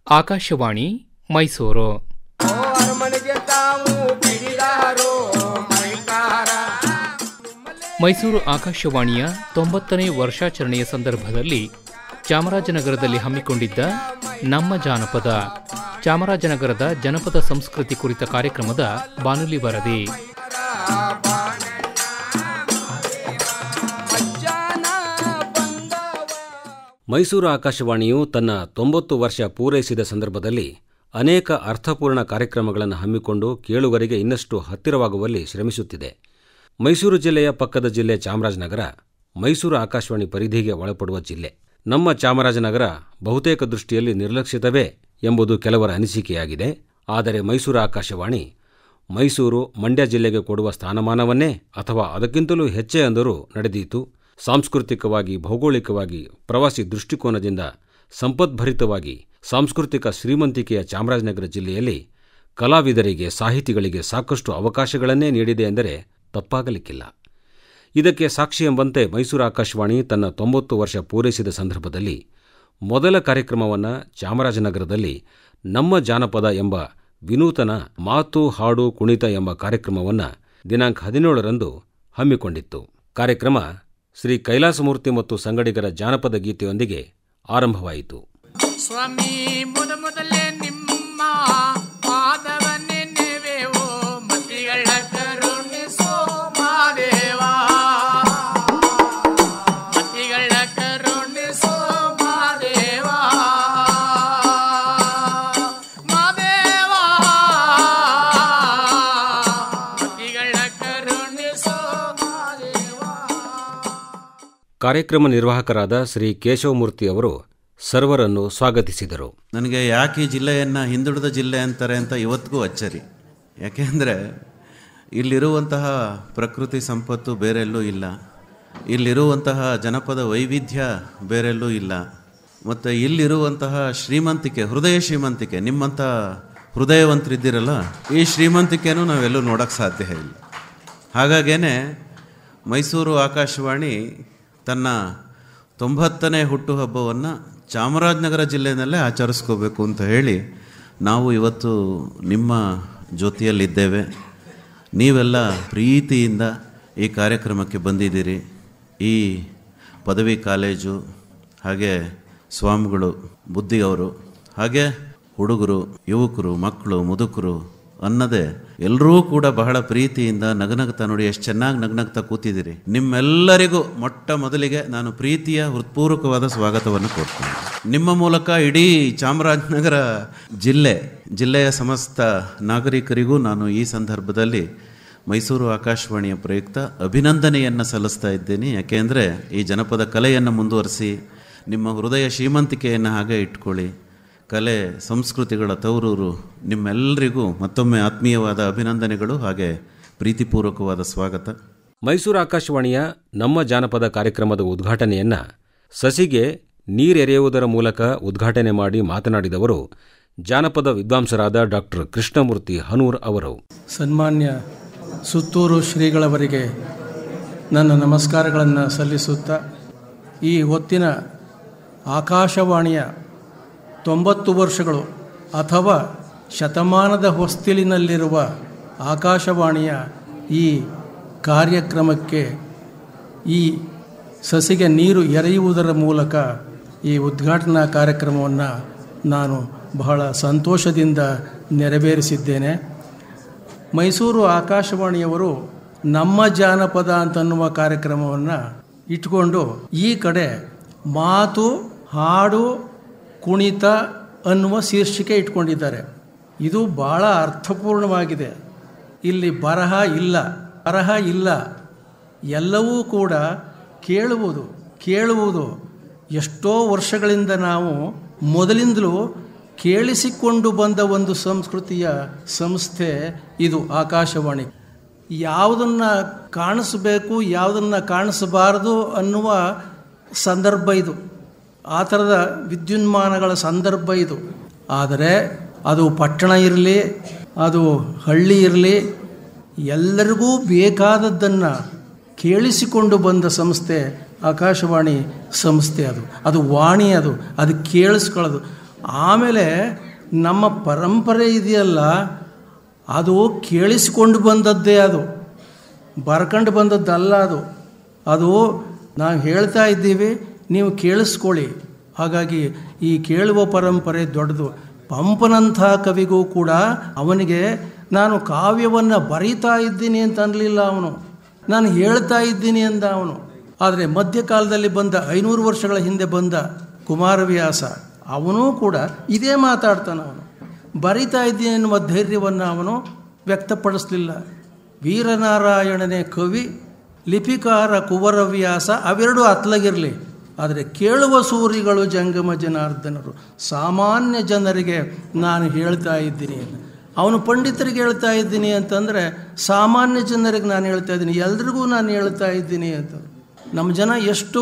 ಆಕಾಶವಾಣಿ ಮೈಸೂರು. ಮೈಸೂರು ಆಕಾಶವಾಣಿಯ 90ನೇ ವರ್ಷಾಚರಣೆಯ ಸಂದರ್ಭದಲ್ಲಿ ಚಾಮರಾಜನಗರದಲ್ಲಿ ಹಮ್ಮಿಕೊಂಡಿದ್ದ ನಮ್ಮ ಜಾನಪದ, ಚಾಮರಾಜನಗರದ ಜನಪದ ಸಂಸ್ಕೃತಿ ಕುರಿತ ಕಾರ್ಯಕ್ರಮದ ಬಾನುಲಿ ವರದಿ. ಮೈಸೂರು ಆಕಾಶವಾಣಿಯು ತನ್ನ 90 ವರ್ಷ ಪೂರೈಸಿದ ಸಂದರ್ಭದಲ್ಲಿ ಅನೇಕ ಅರ್ಥಪೂರ್ಣ ಕಾರ್ಯಕ್ರಮಗಳನ್ನು ಹಮ್ಮಿಕೊಂಡು ಕೇಳುಗರಿಗೆ ಇನ್ನಷ್ಟು ಹತ್ತಿರವಾಗುವಲ್ಲಿ ಶ್ರಮಿಸುತ್ತಿದೆ. ಮೈಸೂರು ಜಿಲ್ಲೆಯ ಪಕ್ಕದ ಜಿಲ್ಲೆ ಚಾಮರಾಜನಗರ ಮೈಸೂರು ಆಕಾಶವಾಣಿ ಪರಿಧಿಗೆ ಒಳಪಡುವ ಜಿಲ್ಲೆ. ನಮ್ಮ ಚಾಮರಾಜನಗರ ಬಹುತೇಕ ದೃಷ್ಟಿಯಲ್ಲಿ ನಿರ್ಲಕ್ಷಿತವೇ ಎಂಬುದು ಕೆಲವರ ಅನಿಸಿಕೆಯಾಗಿದೆ. ಆದರೆ ಮೈಸೂರು ಆಕಾಶವಾಣಿ ಮೈಸೂರು, ಮಂಡ್ಯ ಜಿಲ್ಲೆಗೆ ಕೊಡುವ ಸ್ಥಾನಮಾನವನ್ನೇ ಅಥವಾ ಅದಕ್ಕಿಂತಲೂ ಹೆಚ್ಚೇ ಅಂದರೂ ನಡೆದೀತು. ಸಾಂಸ್ಕೃತಿಕವಾಗಿ, ಭೌಗೋಳಿಕವಾಗಿ, ಪ್ರವಾಸಿ ದೃಷ್ಟಿಕೋನದಿಂದ ಸಂಪದ್ಭರಿತವಾಗಿ ಸಾಂಸ್ಕೃತಿಕ ಶ್ರೀಮಂತಿಕೆಯ ಚಾಮರಾಜನಗರ ಜಿಲ್ಲೆಯಲ್ಲಿ ಕಲಾವಿದರಿಗೆ, ಸಾಹಿತಿಗಳಿಗೆ ಸಾಕಷ್ಟು ಅವಕಾಶಗಳನ್ನೇ ನೀಡಿದೆ ಎಂದರೆ ತಪ್ಪಾಗಲಿಕ್ಕಿಲ್ಲ. ಇದಕ್ಕೆ ಸಾಕ್ಷಿ ಎಂಬಂತೆ ಮೈಸೂರು ಆಕಾಶವಾಣಿ ತನ್ನ 90 ವರ್ಷ ಪೂರೈಸಿದ ಸಂದರ್ಭದಲ್ಲಿ ಮೊದಲ ಕಾರ್ಯಕ್ರಮವನ್ನು ಚಾಮರಾಜನಗರದಲ್ಲಿ ನಮ್ಮ ಜಾನಪದ ಎಂಬ ವಿನೂತನ ಮಾತು, ಹಾಡು, ಕುಣಿತ ಎಂಬ ಕಾರ್ಯಕ್ರಮವನ್ನು ದಿನಾಂಕ 17ರಂದು ಹಮ್ಮಿಕೊಂಡಿತ್ತು. ಕಾರ್ಯಕ್ರಮ ಶ್ರೀ ಕೈಲಾಸಮೂರ್ತಿ ಮತ್ತು ಸಂಗಡಿಗರ ಜಾನಪದ ಗೀತೆಯೊಂದಿಗೆ ಆರಂಭವಾಯಿತು. ಸ್ವಾಮಿ ಮೊದಲೇ ನಿಮ್ಮ ಪಾದವನ್ನೇ ನೆನೆವೆವೋ, ಮತಿಗಳ ಕರುಣಿಸೋ ಮಾದೇವ, ಮತಿಗಳ ಕರುಣಿಸೋ ಮಾದೇವ, ಮಾದೇವ, ಮತಿಗಳ ಕರುಣಿಸೋ ಮಾದೇವ. ಕಾರ್ಯಕ್ರಮ ನಿರ್ವಾಹಕರಾದ ಶ್ರೀ ಕೇಶವಮೂರ್ತಿ ಅವರು ಸರ್ವರನ್ನು ಸ್ವಾಗತಿಸಿದರು. ನನಗೆ ಯಾಕೆ ಈ ಜಿಲ್ಲೆಯನ್ನು ಹಿಂದುಳಿದ ಜಿಲ್ಲೆ ಅಂತಾರೆ ಅಂತ ಇವತ್ತಿಗೂ ಅಚ್ಚರಿ. ಯಾಕೆಂದರೆ ಇಲ್ಲಿರುವಂತಹ ಪ್ರಕೃತಿ ಸಂಪತ್ತು ಬೇರೆಲ್ಲೂ ಇಲ್ಲ, ಇಲ್ಲಿರುವಂತಹ ಜನಪದ ವೈವಿಧ್ಯ ಬೇರೆಲ್ಲೂ ಇಲ್ಲ, ಮತ್ತು ಇಲ್ಲಿರುವಂತಹ ಶ್ರೀಮಂತಿಕೆ, ಹೃದಯ ಶ್ರೀಮಂತಿಕೆ, ನಿಮ್ಮಂಥ ಹೃದಯವಂತರಿದ್ದೀರಲ್ಲ, ಈ ಶ್ರೀಮಂತಿಕೆನೂ ನಾವೆಲ್ಲೂ ನೋಡೋಕ್ಕೆ ಸಾಧ್ಯ ಇಲ್ಲ. ಹಾಗಾಗೇ ಮೈಸೂರು ಆಕಾಶವಾಣಿ ತನ್ನ 90ನೇ ಹುಟ್ಟುಹಬ್ಬವನ್ನು ಚಾಮರಾಜನಗರ ಜಿಲ್ಲೆಯಲ್ಲೇ ಆಚರಿಸ್ಕೋಬೇಕು ಅಂತ ಹೇಳಿ ನಾವು ಇವತ್ತು ನಿಮ್ಮ ಜೊತೆಯಲ್ಲಿದ್ದೇವೆ. ನೀವೆಲ್ಲ ಪ್ರೀತಿಯಿಂದ ಈ ಕಾರ್ಯಕ್ರಮಕ್ಕೆ ಬಂದಿದ್ದೀರಿ. ಈ ಪದವಿ ಕಾಲೇಜು, ಹಾಗೆ ಸ್ವಾಮಿಗಳು, ಬುದ್ಧಿಯವರು, ಹಾಗೆ ಹುಡುಗರು, ಯುವಕರು, ಮಕ್ಕಳು, ಮುದುಕರು ಅನ್ನದೇ ಎಲ್ಲರೂ ಕೂಡ ಬಹಳ ಪ್ರೀತಿಯಿಂದ ನಗನಗ್ತಾ, ನೋಡಿ ಎಷ್ಟು ಚೆನ್ನಾಗಿ ನಗನಗ್ತಾ ಕೂತಿದ್ದೀರಿ. ನಿಮ್ಮೆಲ್ಲರಿಗೂ ಮೊಟ್ಟ ಮೊದಲಿಗೆ ನಾನು ಪ್ರೀತಿಯ ಹೃತ್ಪೂರ್ವಕವಾದ ಸ್ವಾಗತವನ್ನು ಕೊಡ್ತೀನಿ. ನಿಮ್ಮ ಮೂಲಕ ಇಡೀ ಚಾಮರಾಜನಗರ ಜಿಲ್ಲೆಯ ಸಮಸ್ತ ನಾಗರಿಕರಿಗೂ ನಾನು ಈ ಸಂದರ್ಭದಲ್ಲಿ ಮೈಸೂರು ಆಕಾಶವಾಣಿಯ ಪ್ರಯುಕ್ತ ಅಭಿನಂದನೆಯನ್ನು ಸಲ್ಲಿಸ್ತಾ ಇದ್ದೇನೆ. ಯಾಕೆಂದರೆ ಈ ಜನಪದ ಕಲೆಯನ್ನು ಮುಂದುವರಿಸಿ ನಿಮ್ಮ ಹೃದಯ ಶ್ರೀಮಂತಿಕೆಯನ್ನು ಹಾಗೆ ಇಟ್ಕೊಳ್ಳಿ. ಕಲೆ ಸಂಸ್ಕೃತಿಗಳ ತವರೂರು ನಿಮ್ಮೆಲ್ಲರಿಗೂ ಮತ್ತೊಮ್ಮೆ ಆತ್ಮೀಯವಾದ ಅಭಿನಂದನೆಗಳು, ಹಾಗೆ ಪ್ರೀತಿಪೂರ್ವಕವಾದ ಸ್ವಾಗತ. ಮೈಸೂರು ಆಕಾಶವಾಣಿಯ ನಮ್ಮ ಜಾನಪದ ಕಾರ್ಯಕ್ರಮದ ಉದ್ಘಾಟನೆಯನ್ನು ಸಸಿಗೆ ನೀರೆರೆಯುವುದರ ಮೂಲಕ ಉದ್ಘಾಟನೆ ಮಾಡಿ ಮಾತನಾಡಿದವರು ಜಾನಪದ ವಿದ್ವಾಂಸರಾದ ಡಾಕ್ಟರ್ ಕೃಷ್ಣಮೂರ್ತಿ ಹನೂರ್ ಅವರು. ಸನ್ಮಾನ್ಯ ಸುತ್ತೂರು ಶ್ರೀಗಳವರಿಗೆ ನನ್ನ ನಮಸ್ಕಾರಗಳನ್ನು ಸಲ್ಲಿಸುತ್ತಾ, ಈ ಹೊತ್ತಿನ ಆಕಾಶವಾಣಿಯ 90 ವರ್ಷಗಳು ಅಥವಾ ಶತಮಾನದ ಹೊಸ್ತಿಲಿನಲ್ಲಿರುವ ಆಕಾಶವಾಣಿಯ ಈ ಕಾರ್ಯಕ್ರಮಕ್ಕೆ ಈ ಸಸಿಗೆ ನೀರು ಎರೆಯುವುದರ ಮೂಲಕ ಈ ಉದ್ಘಾಟನಾ ಕಾರ್ಯಕ್ರಮವನ್ನು ನಾನು ಬಹಳ ಸಂತೋಷದಿಂದ ನೆರವೇರಿಸಿದ್ದೇನೆ. ಮೈಸೂರು ಆಕಾಶವಾಣಿಯವರು ನಮ್ಮ ಜಾನಪದ ಅಂತನ್ನುವ ಕಾರ್ಯಕ್ರಮವನ್ನು ಇಟ್ಕೊಂಡು ಈ ಕಡೆ ಮಾತು, ಹಾಡು, ಕುಣಿತ ಅನ್ನುವ ಶೀರ್ಷಿಕೆ ಇಟ್ಕೊಂಡಿದ್ದಾರೆ. ಇದು ಭಾಳ ಅರ್ಥಪೂರ್ಣವಾಗಿದೆ. ಇಲ್ಲಿ ಬರಹ ಇಲ್ಲ, ಎಲ್ಲವೂ ಕೂಡ ಕೇಳುವುದು ಎಷ್ಟೋ ವರ್ಷಗಳಿಂದ ನಾವು ಮೊದಲಿಂದಲೂ ಕೇಳಿಸಿಕೊಂಡು ಬಂದ ಒಂದು ಸಂಸ್ಕೃತಿಯ ಸಂಸ್ಥೆ ಇದು ಆಕಾಶವಾಣಿ. ಯಾವುದನ್ನು ಕಾಣಿಸಬೇಕು, ಯಾವುದನ್ನು ಕಾಣಿಸಬಾರದು ಅನ್ನುವ ಸಂದರ್ಭ ಇದು, ಆ ಥರದ ವಿದ್ಯುನ್ಮಾನಗಳ ಸಂದರ್ಭ ಇದು. ಆದರೆ ಅದು ಪಟ್ಟಣ ಇರಲಿ, ಅದು ಹಳ್ಳಿ ಇರಲಿ, ಎಲ್ಲರಿಗೂ ಬೇಕಾದದ್ದನ್ನು ಕೇಳಿಸಿಕೊಂಡು ಬಂದ ಸಂಸ್ಥೆ ಆಕಾಶವಾಣಿ ಸಂಸ್ಥೆ. ಅದು ವಾಣಿ, ಅದು ಕೇಳಿಸ್ಕೊಳ್ಳೋದು. ಆಮೇಲೆ ನಮ್ಮ ಪರಂಪರೆ ಇದೆಯಲ್ಲ, ಅದು ಕೇಳಿಸಿಕೊಂಡು ಬಂದದ್ದೇ, ಅದು ಬರ್ಕೊಂಡು ಬಂದದ್ದಲ್ಲ. ಅದು ನಾವು ಹೇಳ್ತಾ ಇದ್ದೀವಿ, ನೀವು ಕೇಳಿಸ್ಕೊಳ್ಳಿ. ಹಾಗಾಗಿ ಈ ಕೇಳುವ ಪರಂಪರೆ ದೊಡ್ಡದು. ಪಂಪನಂಥ ಕವಿಗೂ ಕೂಡ ಅವನಿಗೆ ನಾನು ಕಾವ್ಯವನ್ನು ಬರೀತಾ ಇದ್ದೀನಿ ಅಂತ ಅನ್ನಲಿಲ್ಲ, ಅವನು ನಾನು ಹೇಳ್ತಾ ಇದ್ದೀನಿ ಅಂದ ಅವನು. ಆದರೆ ಮಧ್ಯಕಾಲದಲ್ಲಿ ಬಂದ 500 ವರ್ಷಗಳ ಹಿಂದೆ ಬಂದ ಕುಮಾರವ್ಯಾಸ ಅವನೂ ಕೂಡ ಇದೇ ಮಾತಾಡ್ತಾನೆ. ಅವನು ಬರಿತಾ ಇದ್ದೀನಿ ಎನ್ನುವ ಧೈರ್ಯವನ್ನು ಅವನು ವ್ಯಕ್ತಪಡಿಸಲಿಲ್ಲ. ವೀರನಾರಾಯಣನೇ ಕವಿ, ಲಿಪಿಕಾರ ಕುವರವ್ಯಾಸ, ಅವೆರಡೂ ಅತ್ಲಗಿರಲಿ. ಆದರೆ ಕೇಳುವ ಸೂರಿಗಳು ಜಂಗಮ ಜನಾರ್ದನರು, ಸಾಮಾನ್ಯ ಜನರಿಗೆ ನಾನು ಹೇಳ್ತಾ ಇದ್ದೀನಿ. ಅವನು ಪಂಡಿತರಿಗೆ ಹೇಳ್ತಾ ಇದ್ದೀನಿ ಅಂತಂದರೆ ಸಾಮಾನ್ಯ ಜನರಿಗೆ ನಾನು ಹೇಳ್ತಾ ಇದ್ದೀನಿ, ಎಲ್ರಿಗೂ ನಾನು ಹೇಳ್ತಾ ಇದ್ದೀನಿ ಅಂತ. ನಮ್ಮ ಜನ ಎಷ್ಟು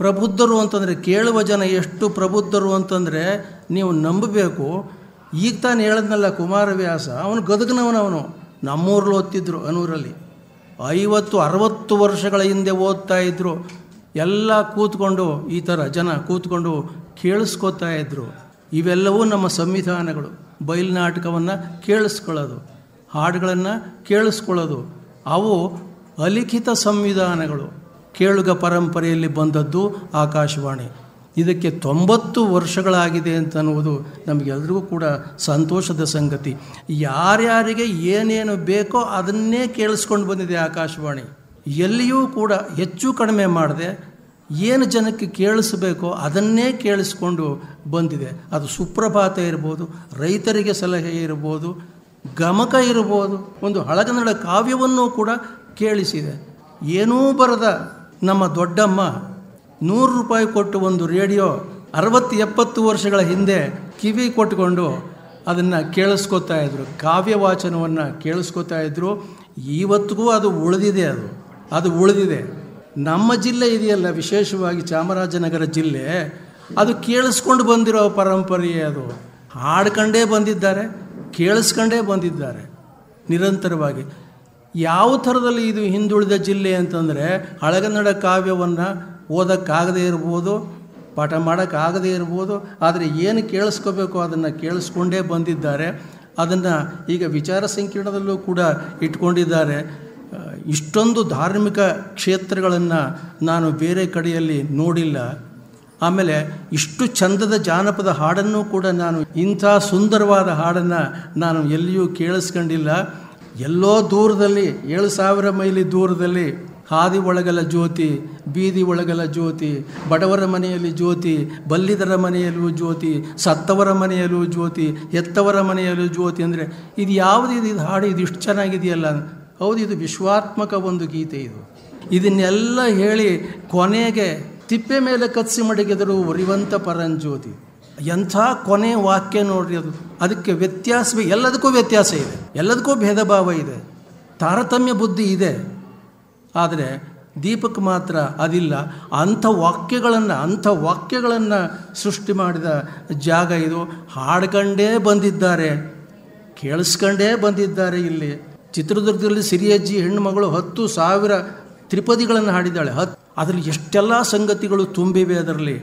ಪ್ರಬುದ್ಧರು ಅಂತಂದರೆ, ಕೇಳುವ ಜನ ಎಷ್ಟು ಪ್ರಬುದ್ಧರು ಅಂತಂದರೆ ನೀವು ನಂಬಬೇಕು. ಈಗ ತಾನು ಹೇಳಿದ್ನಲ್ಲ ಕುಮಾರವ್ಯಾಸ, ಅವನು ಗದಗನವನವನು. ನಮ್ಮೂರಲ್ಲಿ ಓದ್ತಿದ್ರು, ಅನೂರಲ್ಲಿ 50-60 ವರ್ಷಗಳ ಹಿಂದೆ ಓದ್ತಾ ಇದ್ದರು. ಎಲ್ಲ ಕೂತ್ಕೊಂಡು ಈ ಥರ ಜನ ಕೂತ್ಕೊಂಡು ಕೇಳಿಸ್ಕೊತಾ ಇದ್ದರು. ಇವೆಲ್ಲವೂ ನಮ್ಮ ಸಂವಿಧಾನಗಳು. ಬಯಲು ನಾಟಕವನ್ನು ಕೇಳಿಸ್ಕೊಳ್ಳೋದು, ಹಾಡುಗಳನ್ನು ಕೇಳಿಸ್ಕೊಳ್ಳೋದು, ಅವು ಅಲಿಖಿತ ಸಂವಿಧಾನಗಳು. ಕೇಳುಗ ಪರಂಪರೆಯಲ್ಲಿ ಬಂದದ್ದು ಆಕಾಶವಾಣಿ. ಇದಕ್ಕೆ 90 ವರ್ಷಗಳಾಗಿದೆ ಅಂತ ಅನ್ನುವುದು ನಮಗೆಲ್ಲರಿಗೂ ಕೂಡ ಸಂತೋಷದ ಸಂಗತಿ. ಯಾರ್ಯಾರಿಗೆ ಏನೇನು ಬೇಕೋ ಅದನ್ನೇ ಕೇಳಿಸ್ಕೊಂಡು ಬಂದಿದೆ ಆಕಾಶವಾಣಿ. ಎಲ್ಲಿಯೂ ಕೂಡ ಹೆಚ್ಚು ಕಡಿಮೆ ಮಾಡದೆ ಏನು ಜನಕ್ಕೆ ಕೇಳಿಸಬೇಕೋ ಅದನ್ನೇ ಕೇಳಿಸ್ಕೊಂಡು ಬಂದಿದೆ. ಅದು ಸುಪ್ರಭಾತ ಇರ್ಬೋದು, ರೈತರಿಗೆ ಸಲಹೆ ಇರ್ಬೋದು, ಗಮಕ ಇರ್ಬೋದು, ಒಂದು ಹಳಗನ್ನಡ ಕಾವ್ಯವನ್ನು ಕೂಡ ಕೇಳಿಸಿದೆ. ಏನೂ ಬರದ ನಮ್ಮ ದೊಡ್ಡಮ್ಮ 100 ರೂಪಾಯಿ ಕೊಟ್ಟು ಒಂದು ರೇಡಿಯೋ 60-70 ವರ್ಷಗಳ ಹಿಂದೆ ಕಿವಿ ಕೊಟ್ಟುಕೊಂಡು ಅದನ್ನು ಕೇಳಿಸ್ಕೊತಾ ಇದ್ರು, ಕಾವ್ಯ ವಾಚನವನ್ನು ಕೇಳಿಸ್ಕೊತಾ ಇದ್ದರು. ಇವತ್ತಿಗೂ ಅದು ಉಳಿದಿದೆ. ಅದು ಉಳಿದಿದೆ. ನಮ್ಮ ಜಿಲ್ಲೆ ಇದೆಯಲ್ಲ, ವಿಶೇಷವಾಗಿ ಚಾಮರಾಜನಗರ ಜಿಲ್ಲೆ, ಅದು ಕೇಳಿಸ್ಕೊಂಡು ಬಂದಿರೋ ಪರಂಪರೆಯೇ. ಅದು ಹಾಡ್ಕೊಂಡೇ ಬಂದಿದ್ದಾರೆ, ಕೇಳಿಸ್ಕೊಂಡೇ ಬಂದಿದ್ದಾರೆ ನಿರಂತರವಾಗಿ. ಯಾವ ಥರದಲ್ಲಿ ಇದು ಹಿಂದುಳಿದ ಜಿಲ್ಲೆ ಅಂತಂದರೆ, ಹಳಗನ್ನಡ ಕಾವ್ಯವನ್ನು ಓದೋಕ್ಕಾಗದೇ ಇರ್ಬೋದು, ಪಾಠ ಮಾಡೋಕ್ಕಾಗದೇ ಇರ್ಬೋದು, ಆದರೆ ಏನು ಕೇಳಿಸ್ಕೋಬೇಕು ಅದನ್ನು ಕೇಳಿಸ್ಕೊಂಡೇ ಬಂದಿದ್ದಾರೆ. ಅದನ್ನು ಈಗ ವಿಚಾರ ಸಂಕಿರಣದಲ್ಲೂ ಕೂಡ ಇಟ್ಕೊಂಡಿದ್ದಾರೆ. ಇಷ್ಟೊಂದು ಧಾರ್ಮಿಕ ಕ್ಷೇತ್ರಗಳನ್ನು ನಾನು ಬೇರೆ ಕಡೆಯಲ್ಲಿ ನೋಡಿಲ್ಲ. ಆಮೇಲೆ ಇಷ್ಟು ಚಂದದ ಜಾನಪದ ಹಾಡನ್ನು ಕೂಡ ನಾನು, ಇಂಥ ಸುಂದರವಾದ ಹಾಡನ್ನು ನಾನು ಎಲ್ಲಿಯೂ ಕೇಳಿಸ್ಕೊಂಡಿಲ್ಲ. ಎಲ್ಲೋ ದೂರದಲ್ಲಿ 7000 ಮೈಲಿ ದೂರದಲ್ಲಿ ಹಾದಿ ಒಳಗಲ ಜ್ಯೋತಿ, ಬೀದಿ ಒಳಗಲ ಜ್ಯೋತಿ, ಬಡವರ ಮನೆಯಲ್ಲಿ ಜ್ಯೋತಿ, ಬಲ್ಲಿದರ ಮನೆಯಲ್ಲೂ ಜ್ಯೋತಿ, ಸತ್ತವರ ಮನೆಯಲ್ಲೂ ಜ್ಯೋತಿ, ಹೆತ್ತವರ ಮನೆಯಲ್ಲೂ ಜ್ಯೋತಿ. ಅಂದರೆ ಇದು ಯಾವುದಿದು? ಇದು ಹಾಡು ಇದು ಇಷ್ಟು ಚೆನ್ನಾಗಿದೆಯಲ್ಲ. ಹೌದು, ಇದು ವಿಶ್ವಾತ್ಮಕ ಒಂದು ಗೀತೆ. ಇದನ್ನೆಲ್ಲ ಹೇಳಿ ಕೊನೆಗೆ ತಿಪ್ಪೆ ಮೇಲೆ ಕತ್ಸಿ ಮಡಗಿದರು ಒರಿವಂತ ಪರಂಜ್ಯೋತಿ. ಎಂಥ ಕೊನೆ ವಾಕ್ಯ ನೋಡ್ರಿ ಅದು. ಅದಕ್ಕೆ ವ್ಯತ್ಯಾಸವೇ, ಎಲ್ಲದಕ್ಕೂ ವ್ಯತ್ಯಾಸ ಇದೆ, ಎಲ್ಲದಕ್ಕೂ ಭೇದ ಭಾವ ಇದೆ, ತಾರತಮ್ಯ ಬುದ್ಧಿ ಇದೆ. ಆದರೆ ದೀಪಕ್ಕೆ ಮಾತ್ರ ಅದಿಲ್ಲ. ಅಂಥ ವಾಕ್ಯಗಳನ್ನು ಸೃಷ್ಟಿ ಮಾಡಿದ ಜಾಗ ಇದು. ಹಾಡ್ಕೊಂಡೇ ಬಂದಿದ್ದಾರೆ, ಕೇಳಿಸ್ಕೊಂಡೇ ಬಂದಿದ್ದಾರೆ. ಇಲ್ಲಿ ಚಿತ್ರದುರ್ಗದಲ್ಲಿ ಸಿರಿಯಜ್ಜಿ ಹೆಣ್ಣುಮಗಳು 10,000 ತ್ರಿಪದಿಗಳನ್ನು ಹಾಡಿದ್ದಾಳೆ. ಅದರಲ್ಲಿ ಎಷ್ಟೆಲ್ಲ ಸಂಗತಿಗಳು ತುಂಬಿವೆ. ಅದರಲ್ಲಿ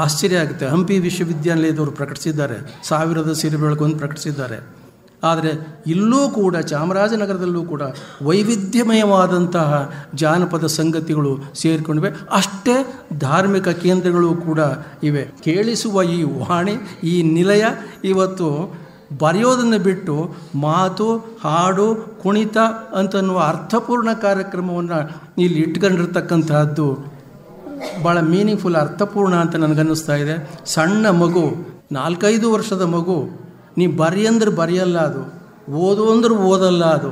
ಆಶ್ಚರ್ಯ ಆಗುತ್ತೆ. ಹಂಪಿ ವಿಶ್ವವಿದ್ಯಾನಿಲಯದವರು ಪ್ರಕಟಿಸಿದ್ದಾರೆ, 1000 ಸಿರಿ ಬೆಳಕು ಪ್ರಕಟಿಸಿದ್ದಾರೆ. ಆದರೆ ಇಲ್ಲೂ ಕೂಡ ಚಾಮರಾಜನಗರದಲ್ಲೂ ಕೂಡ ವೈವಿಧ್ಯಮಯವಾದಂತಹ ಜಾನಪದ ಸಂಗತಿಗಳು ಸೇರಿಕೊಂಡಿವೆ. ಅಷ್ಟೇ ಧಾರ್ಮಿಕ ಕೇಂದ್ರಗಳು ಕೂಡ ಇವೆ. ಕೇಳಿಸುವ ಈ ವಾಣಿ, ಈ ನಿಲಯ ಇವತ್ತು ಬರೆಯೋದನ್ನು ಬಿಟ್ಟು ಮಾತು, ಹಾಡು, ಕುಣಿತ ಅಂತನ್ನುವ ಅರ್ಥಪೂರ್ಣ ಕಾರ್ಯಕ್ರಮವನ್ನು ಇಲ್ಲಿ ಇಟ್ಕೊಂಡಿರ್ತಕ್ಕಂತಹದ್ದು ಭಾಳ ಮೀನಿಂಗ್ಫುಲ್, ಅರ್ಥಪೂರ್ಣ ಅಂತ ನನಗನ್ನಿಸ್ತಾ ಇದೆ. ಸಣ್ಣ ಮಗು, 4-5 ವರ್ಷದ ಮಗು, ನೀ ಬರಿ ಅಂದ್ರೆ ಬರೆಯಲ್ಲ, ಅದು ಓದು ಅಂದ್ರೆ ಓದಲ್ಲ ಅದು.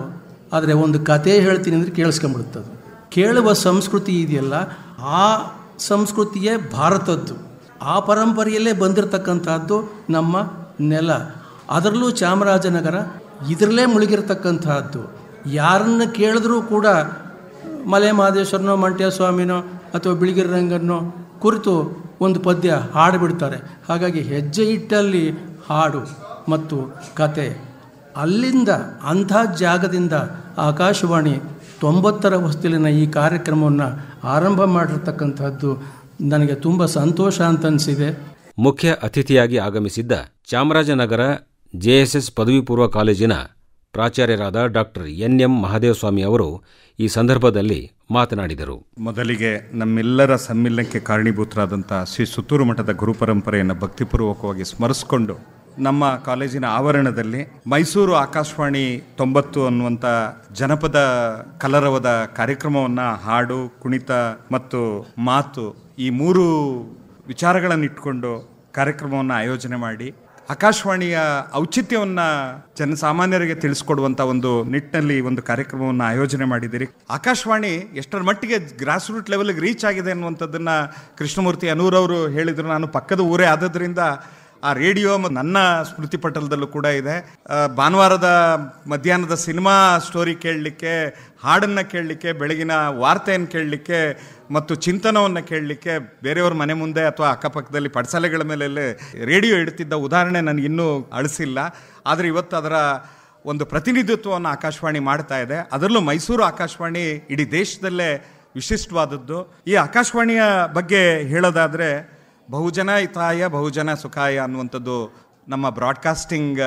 ಆದರೆ ಒಂದು ಕತೆ ಹೇಳ್ತೀನಿ ಅಂದರೆ ಕೇಳಿಸ್ಕೊಂಬಿಡುತ್ತದು. ಕೇಳುವ ಸಂಸ್ಕೃತಿ ಇದೆಯಲ್ಲ, ಆ ಸಂಸ್ಕೃತಿಯೇ ಭಾರತದ್ದು. ಆ ಪರಂಪರೆಯಲ್ಲೇ ಬಂದಿರತಕ್ಕಂಥದ್ದು ನಮ್ಮ ನೆಲ. ಅದರಲ್ಲೂ ಚಾಮರಾಜನಗರ ಇದರಲ್ಲೇ ಮುಳುಗಿರ್ತಕ್ಕಂಥದ್ದು. ಯಾರನ್ನು ಕೇಳಿದ್ರೂ ಕೂಡ ಮಲೆ ಮಹದೇಶ್ವರನೋ, ಮಂಟ್ಯ ಸ್ವಾಮಿನೋ ಅಥವಾ ಬಿಳಿಗಿರಿ ರಂಗನೋ ಕುರಿತು ಒಂದು ಪದ್ಯ ಹಾಡಿಬಿಡ್ತಾರೆ. ಹಾಗಾಗಿ ಹೆಜ್ಜೆ ಇಟ್ಟಲ್ಲಿ ಹಾಡು ಮತ್ತು ಕತೆ. ಅಲ್ಲಿಂದ, ಅಂಥ ಜಾಗದಿಂದ ಆಕಾಶವಾಣಿ 90ರ ಹೊಸ್ತಿಲಿನ ಈ ಕಾರ್ಯಕ್ರಮವನ್ನು ಆರಂಭ ಮಾಡಿರ್ತಕ್ಕಂಥದ್ದು ನನಗೆ ತುಂಬ ಸಂತೋಷ ಅಂತ ಅನಿಸಿದೆ. ಮುಖ್ಯ ಅತಿಥಿಯಾಗಿ ಆಗಮಿಸಿದ್ದ ಚಾಮರಾಜನಗರ ಜೆಎಸ್ಎಸ್ ಪದವಿ ಪೂರ್ವ ಕಾಲೇಜಿನ ಪ್ರಾಚಾರ್ಯರಾದ ಡಾಕ್ಟರ್ ಎನ್.ಎಂ. ಮಹದೇವಸ್ವಾಮಿ ಅವರು ಈ ಸಂದರ್ಭದಲ್ಲಿ ಮಾತನಾಡಿದರು. ಮೊದಲಿಗೆ ನಮ್ಮೆಲ್ಲರ ಸಮ್ಮಿಲನಕ್ಕೆ ಕಾರಣೀಭೂತರಾದಂಥ ಶ್ರೀ ಸುತ್ತೂರು ಮಠದ ಗುರುಪರಂಪರೆಯನ್ನು ಭಕ್ತಿಪೂರ್ವಕವಾಗಿ ಸ್ಮರಿಸಿಕೊಂಡು ನಮ್ಮ ಕಾಲೇಜಿನ ಆವರಣದಲ್ಲಿ ಮೈಸೂರು ಆಕಾಶವಾಣಿ 90 ಅನ್ನುವಂಥ ಜನಪದ ಕಲರವದ ಕಾರ್ಯಕ್ರಮವನ್ನು ಹಾಡು, ಕುಣಿತ ಮತ್ತು ಮಾತು ಈ 3 ವಿಚಾರಗಳನ್ನಿಟ್ಟುಕೊಂಡು ಕಾರ್ಯಕ್ರಮವನ್ನು ಆಯೋಜನೆ ಮಾಡಿ ಆಕಾಶವಾಣಿಯ ಔಚಿತ್ಯವನ್ನು ಜನಸಾಮಾನ್ಯರಿಗೆ ತಿಳಿಸ್ಕೊಡುವಂಥ ಒಂದು ನಿಟ್ಟಿನಲ್ಲಿ ಒಂದು ಕಾರ್ಯಕ್ರಮವನ್ನು ಆಯೋಜನೆ ಮಾಡಿದ್ದೀರಿ. ಆಕಾಶವಾಣಿ ಎಷ್ಟರ ಮಟ್ಟಿಗೆ ಗ್ರಾಸ್ ರೂಟ್ ಲೆವೆಲ್ಗೆ ರೀಚ್ ಆಗಿದೆ ಅನ್ನುವಂಥದ್ದನ್ನು ಕೃಷ್ಣಮೂರ್ತಿ ಅನೂರವರು ಹೇಳಿದರು. ನಾನು ಪಕ್ಕದ ಊರೇ ಆದದ್ರಿಂದ ಆ ರೇಡಿಯೋ ನನ್ನ ಸ್ಮೃತಿ ಪಟಲದಲ್ಲೂ ಕೂಡ ಇದೆ. ಭಾನುವಾರದ ಮಧ್ಯಾಹ್ನದ ಸಿನಿಮಾ ಸ್ಟೋರಿ ಕೇಳಲಿಕ್ಕೆ, ಹಾಡನ್ನು ಕೇಳಲಿಕ್ಕೆ, ಬೆಳಗಿನ ವಾರ್ತೆಯನ್ನು ಕೇಳಲಿಕ್ಕೆ ಮತ್ತು ಚಿಂತನವನ್ನು ಕೇಳಲಿಕ್ಕೆ ಬೇರೆಯವ್ರ ಮನೆ ಮುಂದೆ ಅಥವಾ ಅಕ್ಕಪಕ್ಕದಲ್ಲಿ ಪಡಸಾಲೆಗಳ ಮೇಲೆ ರೇಡಿಯೋ ಇಡ್ತಿದ್ದ ಉದಾಹರಣೆ ನನಗಿನ್ನೂ ಅಳಿಸಿಲ್ಲ. ಆದರೆ ಇವತ್ತು ಅದರ ಒಂದು ಪ್ರತಿನಿಧಿತ್ವವನ್ನು ಆಕಾಶವಾಣಿ ಮಾಡ್ತಾ ಇದೆ. ಅದರಲ್ಲೂ ಮೈಸೂರು ಆಕಾಶವಾಣಿ ಇಡೀ ದೇಶದಲ್ಲೇ ವಿಶಿಷ್ಟವಾದದ್ದು. ಈ ಆಕಾಶವಾಣಿಯ ಬಗ್ಗೆ ಹೇಳೋದಾದರೆ ಬಹುಜನ ಹಿತಾಯ ಬಹುಜನ ಸುಖಾಯ ಅನ್ನುವಂಥದ್ದು ನಮ್ಮ ಬ್ರಾಡ್ಕಾಸ್ಟಿಂಗ್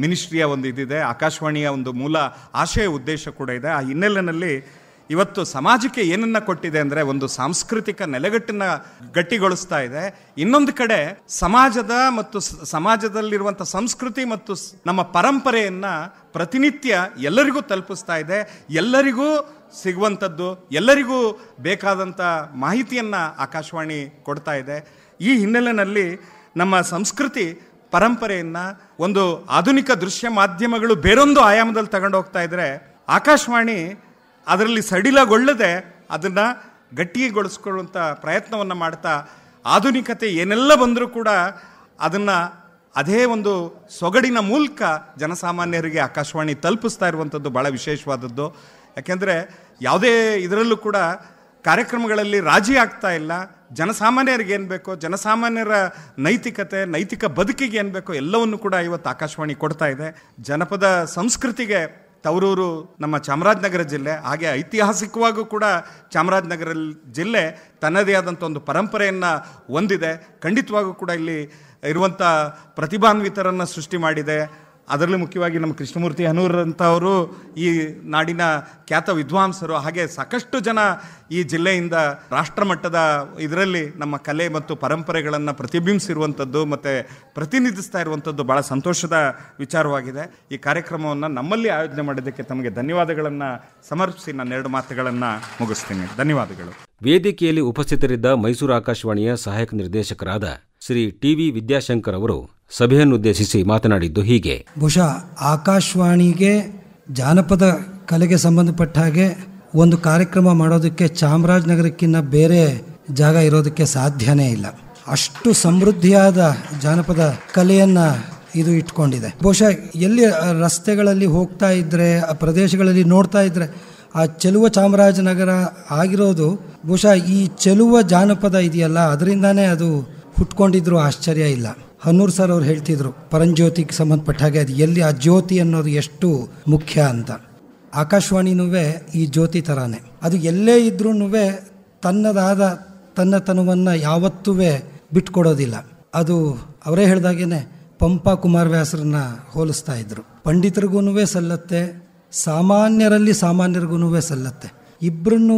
ಮಿನಿಸ್ಟ್ರಿಯ ಒಂದು ಇದಿದೆ. ಆಕಾಶವಾಣಿಯ ಒಂದು ಮೂಲ ಆಶಯ ಉದ್ದೇಶ ಕೂಡ ಇದೆ. ಆ ಹಿನ್ನೆಲೆಯಲ್ಲಿ ಇವತ್ತು ಸಮಾಜಕ್ಕೆ ಏನನ್ನ ಕೊಟ್ಟಿದೆ ಅಂದರೆ ಒಂದು ಸಾಂಸ್ಕೃತಿಕ ನೆಲೆಗಟ್ಟನ್ನು ಗಟ್ಟಿಗೊಳಿಸ್ತಾ ಇದೆ. ಇನ್ನೊಂದು ಕಡೆ ಸಮಾಜದ ಮತ್ತು ಸಮಾಜದಲ್ಲಿರುವಂಥ ಸಂಸ್ಕೃತಿ ಮತ್ತು ನಮ್ಮ ಪರಂಪರೆಯನ್ನು ಪ್ರತಿನಿತ್ಯ ಎಲ್ಲರಿಗೂ ತಲುಪಿಸ್ತಾ ಇದೆ. ಎಲ್ಲರಿಗೂ ಸಿಗುವಂಥದ್ದು, ಎಲ್ಲರಿಗೂ ಬೇಕಾದಂಥ ಮಾಹಿತಿಯನ್ನು ಆಕಾಶವಾಣಿ ಕೊಡ್ತಾ ಇದೆ. ಈ ಹಿನ್ನೆಲೆಯಲ್ಲಿ ನಮ್ಮ ಸಂಸ್ಕೃತಿ ಪರಂಪರೆಯನ್ನು ಒಂದು ಆಧುನಿಕ ದೃಶ್ಯ ಮಾಧ್ಯಮಗಳು ಬೇರೊಂದು ಆಯಾಮದಲ್ಲಿ ತಗೊಂಡು ಹೋಗ್ತಾ ಇದ್ದರೆ, ಆಕಾಶವಾಣಿ ಅದರಲ್ಲಿ ಸಡಿಲಗೊಳ್ಳದೆ ಅದನ್ನು ಗಟ್ಟಿಗೊಳಿಸ್ಕೊಳ್ಳುವಂಥ ಪ್ರಯತ್ನವನ್ನು ಮಾಡ್ತಾ ಆಧುನಿಕತೆ ಏನೆಲ್ಲ ಬಂದರೂ ಕೂಡ ಅದನ್ನು ಅದೇ ಒಂದು ಸೊಗಡಿನ ಮೂಲಕ ಜನಸಾಮಾನ್ಯರಿಗೆ ಆಕಾಶವಾಣಿ ತಲುಪಿಸ್ತಾ ಇರುವಂಥದ್ದು ಭಾಳ ವಿಶೇಷವಾದದ್ದು. ಯಾಕೆಂದರೆ ಯಾವುದೇ ಇದರಲ್ಲೂ ಕೂಡ ಕಾರ್ಯಕ್ರಮಗಳಲ್ಲಿ ರಾಜಿ ಆಗ್ತಾ ಇಲ್ಲ. ಜನಸಾಮಾನ್ಯರಿಗೆ ಏನು ಬೇಕೋ, ಜನಸಾಮಾನ್ಯರ ನೈತಿಕ ಬದುಕಿಗೆ ಏನು ಬೇಕೋ ಎಲ್ಲವನ್ನು ಕೂಡ ಇವತ್ತು ಆಕಾಶವಾಣಿ ಕೊಡ್ತಾ ಇದೆ. ಜನಪದ ಸಂಸ್ಕೃತಿಗೆ ತವರೂರು ನಮ್ಮ ಚಾಮರಾಜನಗರ ಜಿಲ್ಲೆ. ಹಾಗೆ ಐತಿಹಾಸಿಕವಾಗೂ ಕೂಡ ಚಾಮರಾಜನಗರ ಜಿಲ್ಲೆ ತನ್ನದೇ ಆದಂಥ ಒಂದು ಪರಂಪರೆಯನ್ನು ಹೊಂದಿದೆ. ಖಂಡಿತವಾಗೂ ಕೂಡ ಇಲ್ಲಿ ಇರುವಂಥ ಪ್ರತಿಭಾನ್ವಿತರನ್ನು ಸೃಷ್ಟಿ ಮಾಡಿದೆ. ಅದರಲ್ಲೂ ಮುಖ್ಯವಾಗಿ ನಮ್ಮ ಕೃಷ್ಣಮೂರ್ತಿ ಅನೂರಂಥವರು ಈ ನಾಡಿನ ಖ್ಯಾತ ವಿದ್ವಾಂಸರು. ಹಾಗೆ ಸಾಕಷ್ಟು ಜನ ಈ ಜಿಲ್ಲೆಯಿಂದ ರಾಷ್ಟ್ರಮಟ್ಟದ ಇದರಲ್ಲಿ ನಮ್ಮ ಕಲೆ ಮತ್ತು ಪರಂಪರೆಗಳನ್ನು ಪ್ರತಿಬಿಂಬಿಸಿರುವಂಥದ್ದು ಮತ್ತು ಪ್ರತಿನಿಧಿಸ್ತಾ ಇರುವಂಥದ್ದು ಭಾಳ ಸಂತೋಷದ ವಿಚಾರವಾಗಿದೆ. ಈ ಕಾರ್ಯಕ್ರಮವನ್ನು ನಮ್ಮಲ್ಲಿ ಆಯೋಜನೆ ಮಾಡಿದ್ದಕ್ಕೆ ತಮಗೆ ಧನ್ಯವಾದಗಳನ್ನು ಸಮರ್ಪಿಸಿ ನಾನು 2 ಮಾತುಗಳನ್ನು ಮುಗಿಸ್ತೀನಿ. ಧನ್ಯವಾದಗಳು. ವೇದಿಕೆಯಲ್ಲಿ ಉಪಸ್ಥಿತರಿದ್ದ ಮೈಸೂರು ಆಕಾಶವಾಣಿಯ ಸಹಾಯಕ ನಿರ್ದೇಶಕರಾದ ಶ್ರೀ ಟಿ.ವಿ. ವಿದ್ಯಾಶಂಕರ್ ಅವರು ಸಭೆಯನ್ನುದ್ದೇಶಿಸಿ ಮಾತನಾಡಿದ್ದು ಹೀಗೆ. ಬಹುಶಃ ಆಕಾಶವಾಣಿಗೆ ಜಾನಪದ ಕಲೆಗೆ ಸಂಬಂಧಪಟ್ಟ ಹಾಗೆ ಒಂದು ಕಾರ್ಯಕ್ರಮ ಮಾಡೋದಕ್ಕೆ ಚಾಮರಾಜನಗರಕ್ಕಿಂತ ಬೇರೆ ಜಾಗ ಇರೋದಕ್ಕೆ ಸಾಧ್ಯನೇ ಇಲ್ಲ. ಅಷ್ಟು ಸಮೃದ್ಧಿಯಾದ ಜಾನಪದ ಕಲೆಯನ್ನು ಇದು ಇಟ್ಕೊಂಡಿದೆ. ಬಹುಶಃ ಎಲ್ಲಿ ರಸ್ತೆಗಳಲ್ಲಿ ಹೋಗ್ತಾ ಇದ್ದರೆ, ಆ ಪ್ರದೇಶಗಳಲ್ಲಿ ನೋಡ್ತಾ ಇದ್ದರೆ ಆ ಚೆಲುವ ಚಾಮರಾಜನಗರ ಆಗಿರೋದು ಬಹುಶಃ ಈ ಚೆಲುವ ಜಾನಪದ ಇದೆಯಲ್ಲ ಅದರಿಂದಾನೇ ಅದು ಹುಟ್ಕೊಂಡಿದ್ರು ಆಶ್ಚರ್ಯ ಇಲ್ಲ. ಹನ್ನೂರು ಸರ್ ಅವ್ರು ಹೇಳ್ತಿದ್ರು ಪರಂಜ್ಯೋತಿಗೆ ಸಂಬಂಧಪಟ್ಟ ಹಾಗೆ ಅದು ಎಲ್ಲಿ ಆ ಜ್ಯೋತಿ ಅನ್ನೋದು ಎಷ್ಟು ಮುಖ್ಯ ಅಂತ. ಆಕಾಶವಾಣಿನೂ ಈ ಜ್ಯೋತಿ ಥರಾನೇ. ಅದು ಎಲ್ಲೇ ಇದ್ರೂ ತನ್ನದಾದ ತನ್ನತನವನ್ನು ಯಾವತ್ತೂ ಬಿಟ್ಕೊಡೋದಿಲ್ಲ. ಅದು ಅವರೇ ಹೇಳ್ದಾಗೇನೆ ಪಂಪ ಕುಮಾರವ್ಯಾಸರನ್ನ ಹೋಲಿಸ್ತಾ ಇದ್ರು. ಪಂಡಿತರಿಗೂ ಸಲ್ಲತ್ತೆ, ಸಾಮಾನ್ಯರಿಗೂ ಸಲ್ಲತ್ತೆ. ಇಬ್ಬರನ್ನೂ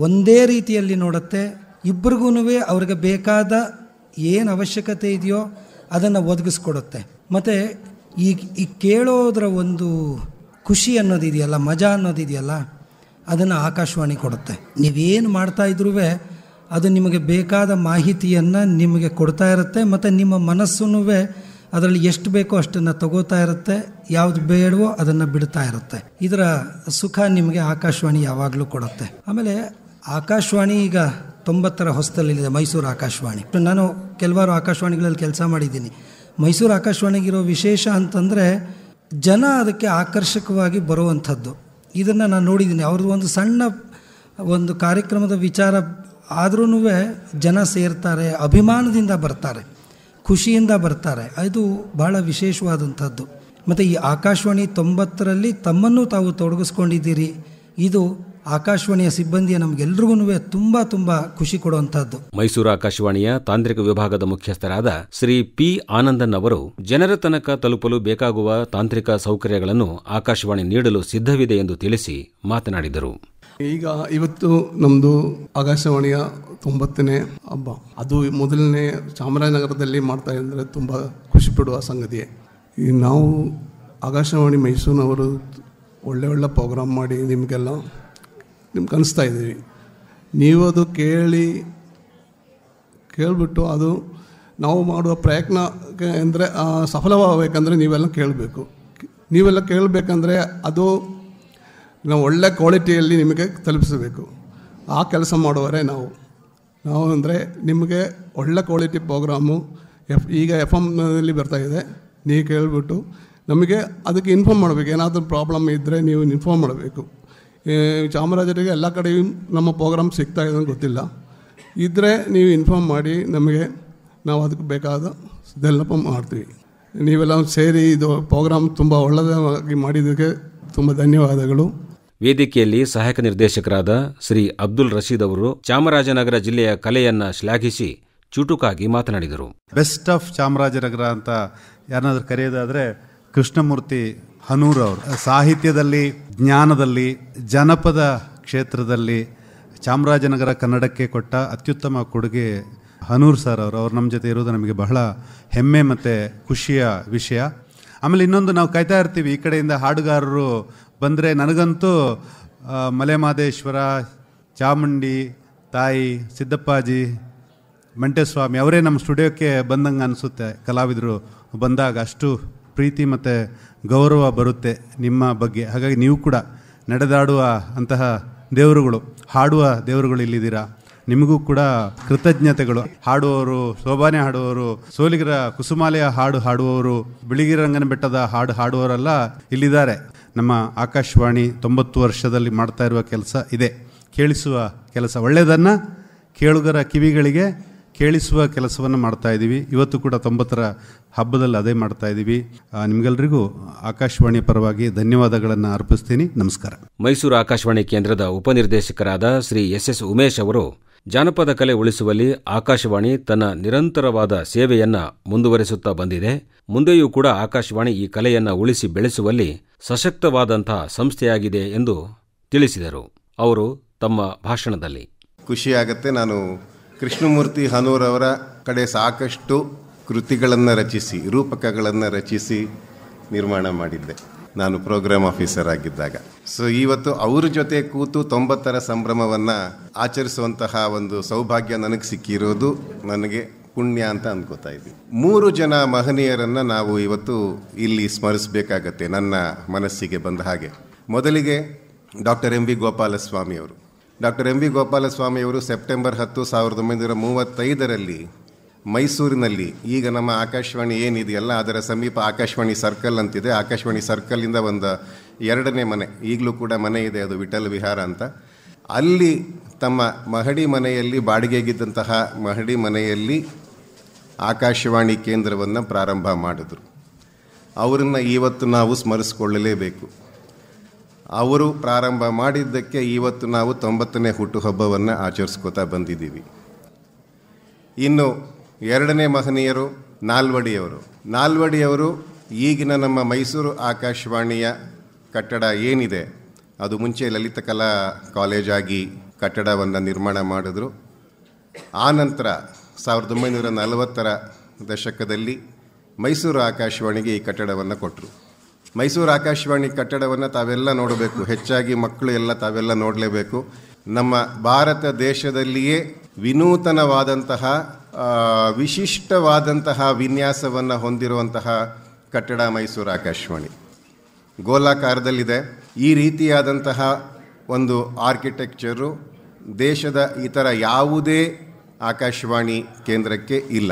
ಒಂದೇ ರೀತಿಯಲ್ಲಿ ನೋಡುತ್ತೆ. ಇಬ್ಬರಿಗೂ ಅವ್ರಿಗೆ ಬೇಕಾದ ಏನು ಅವಶ್ಯಕತೆ ಇದೆಯೋ ಅದನ್ನು ಒದಗಿಸ್ಕೊಡುತ್ತೆ. ಮತ್ತು ಈ ಕೇಳೋದ್ರ ಒಂದು ಖುಷಿ ಅನ್ನೋದಿದೆಯಲ್ಲ, ಮಜಾ ಅನ್ನೋದಿದೆಯಲ್ಲ, ಅದನ್ನು ಆಕಾಶವಾಣಿ ಕೊಡುತ್ತೆ. ನೀವೇನು ಮಾಡ್ತಾಯಿದ್ರೂ ಅದು ನಿಮಗೆ ಬೇಕಾದ ಮಾಹಿತಿಯನ್ನು ನಿಮಗೆ ಕೊಡ್ತಾ ಇರುತ್ತೆ. ಮತ್ತು ನಿಮ್ಮ ಮನಸ್ಸೂ ಅದರಲ್ಲಿ ಎಷ್ಟು ಬೇಕೋ ಅಷ್ಟನ್ನು ತಗೋತಾ ಇರುತ್ತೆ, ಯಾವುದು ಬೇಡವೋ ಅದನ್ನು ಬಿಡ್ತಾ ಇರುತ್ತೆ. ಇದರ ಸುಖ ನಿಮಗೆ ಆಕಾಶವಾಣಿ ಯಾವಾಗಲೂ ಕೊಡುತ್ತೆ. ಆಮೇಲೆ ಆಕಾಶವಾಣಿ ಈಗ 90ರ ಹೊಸದಲ್ಲಿದೆ ಮೈಸೂರು ಆಕಾಶವಾಣಿ. ನಾನು ಕೆಲವಾರು ಆಕಾಶವಾಣಿಗಳಲ್ಲಿ ಕೆಲಸ ಮಾಡಿದ್ದೀನಿ. ಮೈಸೂರು ಆಕಾಶವಾಣಿಗಿರೋ ವಿಶೇಷ ಅಂತಂದರೆ ಜನ ಅದಕ್ಕೆ ಆಕರ್ಷಕವಾಗಿ ಬರುವಂಥದ್ದು. ಇದನ್ನು ನಾನು ನೋಡಿದ್ದೀನಿ. ಅವ್ರದ್ದು ಒಂದು ಸಣ್ಣ ಒಂದು ಕಾರ್ಯಕ್ರಮದ ವಿಚಾರ ಆದ್ರೂ ಜನ ಸೇರ್ತಾರೆ, ಅಭಿಮಾನದಿಂದ ಬರ್ತಾರೆ, ಖುಷಿಯಿಂದ ಬರ್ತಾರೆ. ಅದು ಭಾಳ ವಿಶೇಷವಾದಂಥದ್ದು. ಮತ್ತು ಈ ಆಕಾಶವಾಣಿ 90ರಲ್ಲಿ ತಮ್ಮನ್ನು ತಾವು ತೊಡಗಿಸ್ಕೊಂಡಿದ್ದೀರಿ. ಇದು ಆಕಾಶವಾಣಿಯ ಸಿಬ್ಬಂದಿಯ ನಮಗೆಲ್ರಿಗೂ ತುಂಬ ತುಂಬ ಖುಷಿ ಕೊಡುವಂಥದ್ದು. ಮೈಸೂರು ಆಕಾಶವಾಣಿಯ ತಾಂತ್ರಿಕ ವಿಭಾಗದ ಮುಖ್ಯಸ್ಥರಾದ ಶ್ರೀ ಪಿ ಆನಂದನ್ ಅವರು ಜನರ ತನಕ ತಲುಪಲು ಬೇಕಾಗುವ ತಾಂತ್ರಿಕ ಸೌಕರ್ಯಗಳನ್ನು ಆಕಾಶವಾಣಿ ನೀಡಲು ಸಿದ್ಧವಿದೆ ಎಂದು ತಿಳಿಸಿ ಮಾತನಾಡಿದರು. ಈಗ ಇವತ್ತು ನಮ್ಮದು ಆಕಾಶವಾಣಿಯ 90ನೇ ಹಬ್ಬ. ಅದು ಮೊದಲನೇ ಚಾಮರಾಜನಗರದಲ್ಲಿ ಮಾಡ್ತಾ ಇದ್ದರೆ ತುಂಬ ಖುಷಿ ಪಡುವ ಸಂಗತಿಯೇ. ಈ ನಾವು ಆಕಾಶವಾಣಿ ಮೈಸೂರಿನವರು ಒಳ್ಳೆ ಪ್ರೋಗ್ರಾಮ್ ಮಾಡಿ ನಿಮಗೆಲ್ಲ ನಿಮ್ಗೆ ಅನಿಸ್ತಾ ಇದ್ದೀವಿ. ನೀವು ಅದು ಕೇಳಿಬಿಟ್ಟು ಅದು ನಾವು ಮಾಡುವ ಪ್ರಯತ್ನಕ್ಕೆ ಅಂದರೆ ಸಫಲವಾಗಬೇಕಂದ್ರೆ ನೀವೆಲ್ಲ ಕೇಳಬೇಕಂದ್ರೆ ಅದು ನಾವು ಒಳ್ಳೆ ಕ್ವಾಲಿಟಿಯಲ್ಲಿ ನಿಮಗೆ ತಲುಪಿಸಬೇಕು. ಆ ಕೆಲಸ ಮಾಡುವವರೇ ನಾವು ಅಂದರೆ ನಿಮಗೆ ಒಳ್ಳೆ ಕ್ವಾಲಿಟಿ ಪ್ರೋಗ್ರಾಮು ಈಗ FM ಬರ್ತಾಯಿದೆ. ನೀವು ಕೇಳಿಬಿಟ್ಟು ನಮಗೆ ಅದಕ್ಕೆ ಇನ್ಫಾರ್ಮ್ ಮಾಡಬೇಕು. ಏನಾದರೂ ಪ್ರಾಬ್ಲಮ್ ಇದ್ದರೆ ನೀವು ಇನ್ಫಾರ್ಮ್ ಮಾಡಬೇಕು. ಚಾಮರಾಜರಿಗೆ ಎಲ್ಲ ಕಡೆಯೂ ನಮ್ಮ ಪ್ರೋಗ್ರಾಮ್ ಸಿಗ್ತಾ ಇದೆ ಗೊತ್ತಿಲ್ಲ. ಇದ್ದರೆ ನೀವು ಇನ್ಫಾರ್ಮ್ ಮಾಡಿ ನಮಗೆ, ನಾವು ಅದಕ್ಕೆ ಬೇಕಾದ ಡೆವಲಪ್ ಮಾಡ್ತೀವಿ. ನೀವೆಲ್ಲ ಸೇರಿ ಇದು ಪ್ರೋಗ್ರಾಮ್ ತುಂಬ ಒಳ್ಳೆಯದಾಗಿ ಮಾಡಿದ್ದಕ್ಕೆ ತುಂಬ ಧನ್ಯವಾದಗಳು. ವೇದಿಕೆಯಲ್ಲಿ ಸಹಾಯಕ ನಿರ್ದೇಶಕರಾದ ಶ್ರೀ ಅಬ್ದುಲ್ ರಶೀದ್ ಅವರು ಚಾಮರಾಜನಗರ ಜಿಲ್ಲೆಯ ಕಲೆಯನ್ನ ಶ್ಲಾಘಿಸಿ ಚುಟುಕಾಗಿ ಮಾತನಾಡಿದರು. ಬೆಸ್ಟ್ ಆಫ್ ಚಾಮರಾಜನಗರ ಅಂತ ಯಾರನ್ನಾದ್ರೂ ಕರೆಯೋದಾದರೆ ಕೃಷ್ಣಮೂರ್ತಿ ಹನೂರ್ ಅವರು ಸಾಹಿತ್ಯದಲ್ಲಿ, ಜ್ಞಾನದಲ್ಲಿ, ಜನಪದ ಕ್ಷೇತ್ರದಲ್ಲಿ ಚಾಮರಾಜನಗರ ಕನ್ನಡಕ್ಕೆ ಕೊಟ್ಟ ಅತ್ಯುತ್ತಮ ಕೊಡುಗೆ ಹನೂರ್ ಸರ್ ಅವರು ನಮ್ಮ ಜೊತೆ ಇರೋದು ನಮಗೆ ಬಹಳ ಹೆಮ್ಮೆ ಮತ್ತು ಖುಷಿಯ ವಿಷಯ. ಆಮೇಲೆ ಇನ್ನೊಂದು, ನಾವು ಕಾಯ್ತಾ ಇರ್ತೀವಿ ಈ ಕಡೆಯಿಂದ ಹಾಡುಗಾರರು ಬಂದರೆ. ನನಗಂತೂ ಮಲೆಮಹದೇಶ್ವರ, ಚಾಮುಂಡಿ ತಾಯಿ, ಸಿದ್ದಪ್ಪಾಜಿ, ಮಂಟೇಸ್ವಾಮಿ ಅವರೇ ನಮ್ಮ ಸ್ಟುಡಿಯೋಕ್ಕೆ ಬಂದಂಗೆ ಅನಿಸುತ್ತೆ. ಕಲಾವಿದರು ಬಂದಾಗ ಅಷ್ಟು ಪ್ರೀತಿ ಮತ್ತು ಗೌರವ ಬರುತ್ತೆ ನಿಮ್ಮ ಬಗ್ಗೆ. ಹಾಗಾಗಿ ನೀವು ಕೂಡ ನಡೆದಾಡುವ ಅಂತಹ ದೇವರುಗಳು, ಹಾಡುವ ದೇವರುಗಳು ಇಲ್ಲಿದ್ದೀರಾ. ನಿಮಗೂ ಕೂಡ ಕೃತಜ್ಞತೆಗಳು. ಹಾಡುವವರು, ಸೋಬಾನೆ ಹಾಡುವವರು, ಸೋಲಿಗರ ಕುಸುಮಾಲಯ ಹಾಡುವವರು, ಬಿಳಿಗಿರಂಗನ ಬೆಟ್ಟದ ಹಾಡುವವರೆಲ್ಲ ಇಲ್ಲಿದ್ದಾರೆ. ನಮ್ಮ ಆಕಾಶವಾಣಿ 90 ವರ್ಷದಲ್ಲಿ ಮಾಡ್ತಾ ಇರುವ ಕೆಲಸ ಇದೆ, ಕೇಳಿಸುವ ಕೆಲಸ. ಒಳ್ಳೆಯದನ್ನು ಕೇಳುಗರ ಕಿವಿಗಳಿಗೆ ಕೇಳಿಸುವ ಕೆಲಸವನ್ನು ಮಾಡ್ತಾ ಇದ್ದೀವಿ. ಇವತ್ತು ಕೂಡ 90ರ ಹಬ್ಬದಲ್ಲಿ ಅದೇ ಮಾಡ್ತಾ ಇದ್ದೀವಿ. ನಿಮಗೆಲ್ಲರಿಗೂ ಆಕಾಶವಾಣಿಯ ಪರವಾಗಿ ಧನ್ಯವಾದಗಳನ್ನು ಅರ್ಪಿಸ್ತೀನಿ. ನಮಸ್ಕಾರ. ಮೈಸೂರು ಆಕಾಶವಾಣಿ ಕೇಂದ್ರದ ಉಪನಿರ್ದೇಶಕರಾದ ಶ್ರೀ ಎಸ್ ಉಮೇಶ್ ಅವರು ಜಾನಪದ ಕಲೆ ಉಳಿಸುವಲ್ಲಿ ಆಕಾಶವಾಣಿ ತನ್ನ ನಿರಂತರವಾದ ಸೇವೆಯನ್ನ ಮುಂದುವರಿಸುತ್ತಾ ಬಂದಿದೆ. ಮುಂದೆಯೂ ಕೂಡ ಆಕಾಶವಾಣಿ ಈ ಕಲೆಯನ್ನ ಉಳಿಸಿ ಬೆಳೆಸುವಲ್ಲಿ ಸಶಕ್ತವಾದಂತಹ ಸಂಸ್ಥೆಯಾಗಿದೆ ಎಂದು ತಿಳಿಸಿದರು. ಅವರು ತಮ್ಮ ಭಾಷಣದಲ್ಲಿ, ಖುಷಿಯಾಗತ್ತೆ. ನಾನು ಕೃಷ್ಣಮೂರ್ತಿ ಹನೂರ್ ಅವರ ಕಡೆ ಸಾಕಷ್ಟು ಕೃತಿಗಳನ್ನು ರಚಿಸಿ, ರೂಪಕಗಳನ್ನು ರಚಿಸಿ ನಿರ್ಮಾಣ ಮಾಡಿದ್ದೆ ನಾನು ಪ್ರೋಗ್ರಾಮ್ ಆಫೀಸರ್ ಆಗಿದ್ದಾಗ. ಸೊ ಇವತ್ತು ಅವ್ರ ಜೊತೆ ಕೂತು 90ರ ಸಂಭ್ರಮವನ್ನು ಆಚರಿಸುವಂತಹ ಒಂದು ಸೌಭಾಗ್ಯ ನನಗೆ ಸಿಕ್ಕಿರೋದು ನನಗೆ ಪುಣ್ಯ ಅಂತ ಅಂದ್ಕೋತಾ ಇದ್ವಿ. 3 ಜನ ಮಹನೀಯರನ್ನು ನಾವು ಇವತ್ತು ಇಲ್ಲಿ ಸ್ಮರಿಸಬೇಕಾಗತ್ತೆ ನನ್ನ ಮನಸ್ಸಿಗೆ ಬಂದ ಹಾಗೆ. ಮೊದಲಿಗೆ ಡಾಕ್ಟರ್ ಎಂ ವಿ ಗೋಪಾಲಸ್ವಾಮಿಯವರು. ಡಾಕ್ಟರ್ ಎಂ ವಿ ಗೋಪಾಲಸ್ವಾಮಿಯವರು ಸೆಪ್ಟೆಂಬರ್ 10, 1935ರಲ್ಲಿ ಮೈಸೂರಿನಲ್ಲಿ, ಈಗ ನಮ್ಮ ಆಕಾಶವಾಣಿ ಏನಿದೆಯಲ್ಲ ಅದರ ಸಮೀಪ ಆಕಾಶವಾಣಿ ಸರ್ಕಲ್ ಅಂತಿದೆ. ಆಕಾಶವಾಣಿ ಸರ್ಕಲಿಂದ ಒಂದು 2ನೇ ಮನೆ, ಈಗಲೂ ಕೂಡ ಮನೆ ಇದೆ, ಅದು ವಿಠಲ್ ವಿಹಾರ ಅಂತ. ಅಲ್ಲಿ ತಮ್ಮ ಮಹಡಿ ಮನೆಯಲ್ಲಿ, ಬಾಡಿಗೆಗಿದ್ದಂತಹ ಮಹಡಿ ಮನೆಯಲ್ಲಿ ಆಕಾಶವಾಣಿ ಕೇಂದ್ರವನ್ನು ಪ್ರಾರಂಭ ಮಾಡಿದ್ರು. ಅವರನ್ನು ಇವತ್ತು ನಾವು ಸ್ಮರಿಸಿಕೊಳ್ಳಲೇಬೇಕು. ಅವರು ಪ್ರಾರಂಭ ಮಾಡಿದ್ದಕ್ಕೆ ಇವತ್ತು ನಾವು 90ನೇ ಹುಟ್ಟುಹಬ್ಬವನ್ನು ಆಚರಿಸ್ಕೋತಾ ಬಂದಿದ್ದೀವಿ. ಇನ್ನು 2ನೇ ಮಹನೀಯರು ನಾಲ್ವಡಿಯವರು. ನಾಲ್ವಡಿಯವರು ಈಗಿನ ನಮ್ಮ ಮೈಸೂರು ಆಕಾಶವಾಣಿಯ ಕಟ್ಟಡ ಏನಿದೆ ಅದು ಮುಂಚೆ ಲಲಿತ ಕಲಾ ಕಾಲೇಜಾಗಿ ಕಟ್ಟಡವನ್ನು ನಿರ್ಮಾಣ ಮಾಡಿದ್ರು. ಆನಂತರ 1940ರ ದಶಕದಲ್ಲಿ ಮೈಸೂರು ಆಕಾಶವಾಣಿಗೆ ಈ ಕಟ್ಟಡವನ್ನು ಕೊಟ್ಟರು. ಮೈಸೂರು ಆಕಾಶವಾಣಿ ಕಟ್ಟಡವನ್ನು ತಾವೆಲ್ಲ ನೋಡಬೇಕು, ಹೆಚ್ಚಾಗಿ ಮಕ್ಕಳು ಎಲ್ಲ ತಾವೆಲ್ಲ ನೋಡಲೇಬೇಕು. ನಮ್ಮ ಭಾರತ ದೇಶದಲ್ಲಿಯೇ ವಿನೂತನವಾದಂತಹ ವಿಶಿಷ್ಟವಾದಂತಹ ವಿನ್ಯಾಸವನ್ನು ಹೊಂದಿರುವಂತಹ ಕಟ್ಟಡ ಮೈಸೂರು ಆಕಾಶವಾಣಿ. ಗೋಲಾಕಾರದಲ್ಲಿದೆ. ಈ ರೀತಿಯಾದಂತಹ ಒಂದು ಆರ್ಕಿಟೆಕ್ಚರು ದೇಶದ ಇತರ ಯಾವುದೇ ಆಕಾಶವಾಣಿ ಕೇಂದ್ರಕ್ಕೆ ಇಲ್ಲ.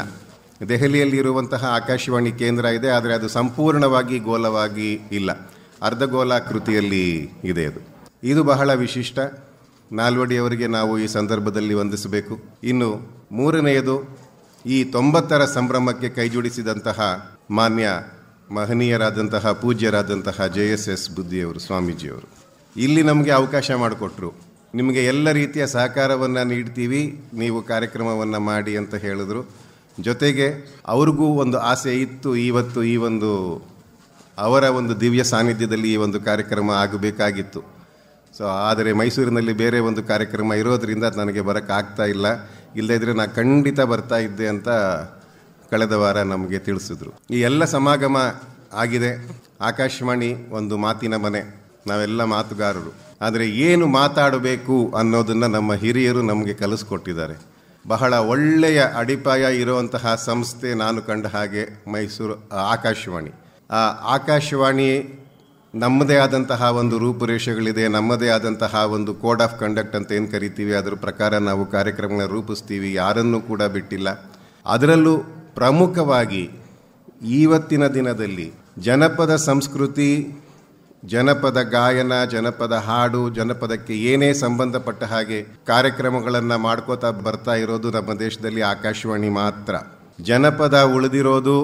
ದೆಹಲಿಯಲ್ಲಿರುವಂತಹ ಆಕಾಶವಾಣಿ ಕೇಂದ್ರ ಇದೆ, ಆದರೆ ಅದು ಸಂಪೂರ್ಣವಾಗಿ ಗೋಲವಾಗಿ ಇಲ್ಲ, ಅರ್ಧಗೋಲಾಕೃತಿಯಲ್ಲಿ ಇದೆ. ಇದು ಬಹಳ ವಿಶಿಷ್ಟ. ನಾಲ್ವಡಿಯವರಿಗೆ ನಾವು ಈ ಸಂದರ್ಭದಲ್ಲಿ ವಂದಿಸಬೇಕು. ಇನ್ನು 3ನೇಯದು, ಈ 90ರ ಸಂಭ್ರಮಕ್ಕೆ ಕೈಜೋಡಿಸಿದಂತಹ ಮಾನ್ಯ ಮಹನೀಯರಾದಂತಹ ಪೂಜ್ಯರಾದಂತಹ JSS ಬುದ್ಧಿಯವರು, ಸ್ವಾಮೀಜಿಯವರು. ಇಲ್ಲಿ ನಮಗೆ ಅವಕಾಶ ಮಾಡಿಕೊಟ್ರು. ನಿಮಗೆ ಎಲ್ಲ ರೀತಿಯ ಸಹಕಾರವನ್ನು ನೀಡ್ತೀವಿ, ನೀವು ಕಾರ್ಯಕ್ರಮವನ್ನು ಮಾಡಿ ಅಂತ ಹೇಳಿದ್ರು. ಜೊತೆಗೆ ಅವ್ರಿಗೂ ಒಂದು ಆಸೆ ಇತ್ತು, ಇವತ್ತು ಈ ಒಂದು ಅವರ ಒಂದು ದಿವ್ಯ ಸಾನ್ನಿಧ್ಯದಲ್ಲಿ ಈ ಒಂದು ಕಾರ್ಯಕ್ರಮ ಆಗಬೇಕಾಗಿತ್ತು. ಸೊ ಆದರೆ ಮೈಸೂರಿನಲ್ಲಿ ಬೇರೆ ಒಂದು ಕಾರ್ಯಕ್ರಮ ಇರೋದರಿಂದ ನನಗೆ ಬರೋಕ್ಕಾಗ್ತಾ ಇಲ್ಲ, ಇಲ್ಲದಿದ್ದರೆ ನಾನು ಖಂಡಿತ ಬರ್ತಾ ಇದ್ದೆ ಅಂತ ಕಳೆದ ವಾರ ನಮಗೆ ತಿಳಿಸಿದ್ರು. ಈ ಎಲ್ಲ ಸಮಾಗಮ ಆಗಿದೆ. ಆಕಾಶವಾಣಿ ಒಂದು ಮಾತಿನ ಮನೆ, ನಾವೆಲ್ಲ ಮಾತುಗಾರರು. ಆದರೆ ಏನು ಮಾತಾಡಬೇಕು ಅನ್ನೋದನ್ನು ನಮ್ಮ ಹಿರಿಯರು ನಮಗೆ ಕಲಿಸ್ಕೊಟ್ಟಿದ್ದಾರೆ. ಬಹಳ ಒಳ್ಳೆಯ ಅಡಿಪಾಯ ಇರುವಂತಹ ಸಂಸ್ಥೆ ನಾನು ಕಂಡ ಹಾಗೆ ಮೈಸೂರು ಆಕಾಶವಾಣಿ. ಆ ಆಕಾಶವಾಣಿ ನಮ್ಮದೇ ಆದಂತಹ ಒಂದು ರೂಪುರೇಷೆಗಳಿದೆ, ನಮ್ಮದೇ ಆದಂತಹ ಒಂದು ಕೋಡ್ ಆಫ್ ಕಂಡಕ್ಟ್ ಅಂತ ಏನು ಕರಿತೀವಿ, ಅದರ ಪ್ರಕಾರ ನಾವು ಕಾರ್ಯಕ್ರಮಗಳನ್ನ ರೂಪಿಸ್ತೀವಿ, ಯಾರನ್ನೂ ಕೂಡ ಬಿಟ್ಟಿಲ್ಲ. ಅದರಲ್ಲೂ ಪ್ರಮುಖವಾಗಿ ಇವತ್ತಿನ ದಿನದಲ್ಲಿ ಜನಪದ ಸಂಸ್ಕೃತಿ, ಜನಪದ ಗಾಯನ, ಜನಪದ ಹಾಡು, ಜನಪದಕ್ಕೆ ಏನೇ ಸಂಬಂಧಪಟ್ಟ ಹಾಗೆ ಕಾರ್ಯಕ್ರಮಗಳನ್ನು ಮಾಡ್ಕೋತಾ ಬರ್ತಾ ಇರೋದು ನಮ್ಮ ದೇಶದಲ್ಲಿ ಆಕಾಶವಾಣಿ ಮಾತ್ರ. ಜನಪದ ಉಳಿದಿರೋದು,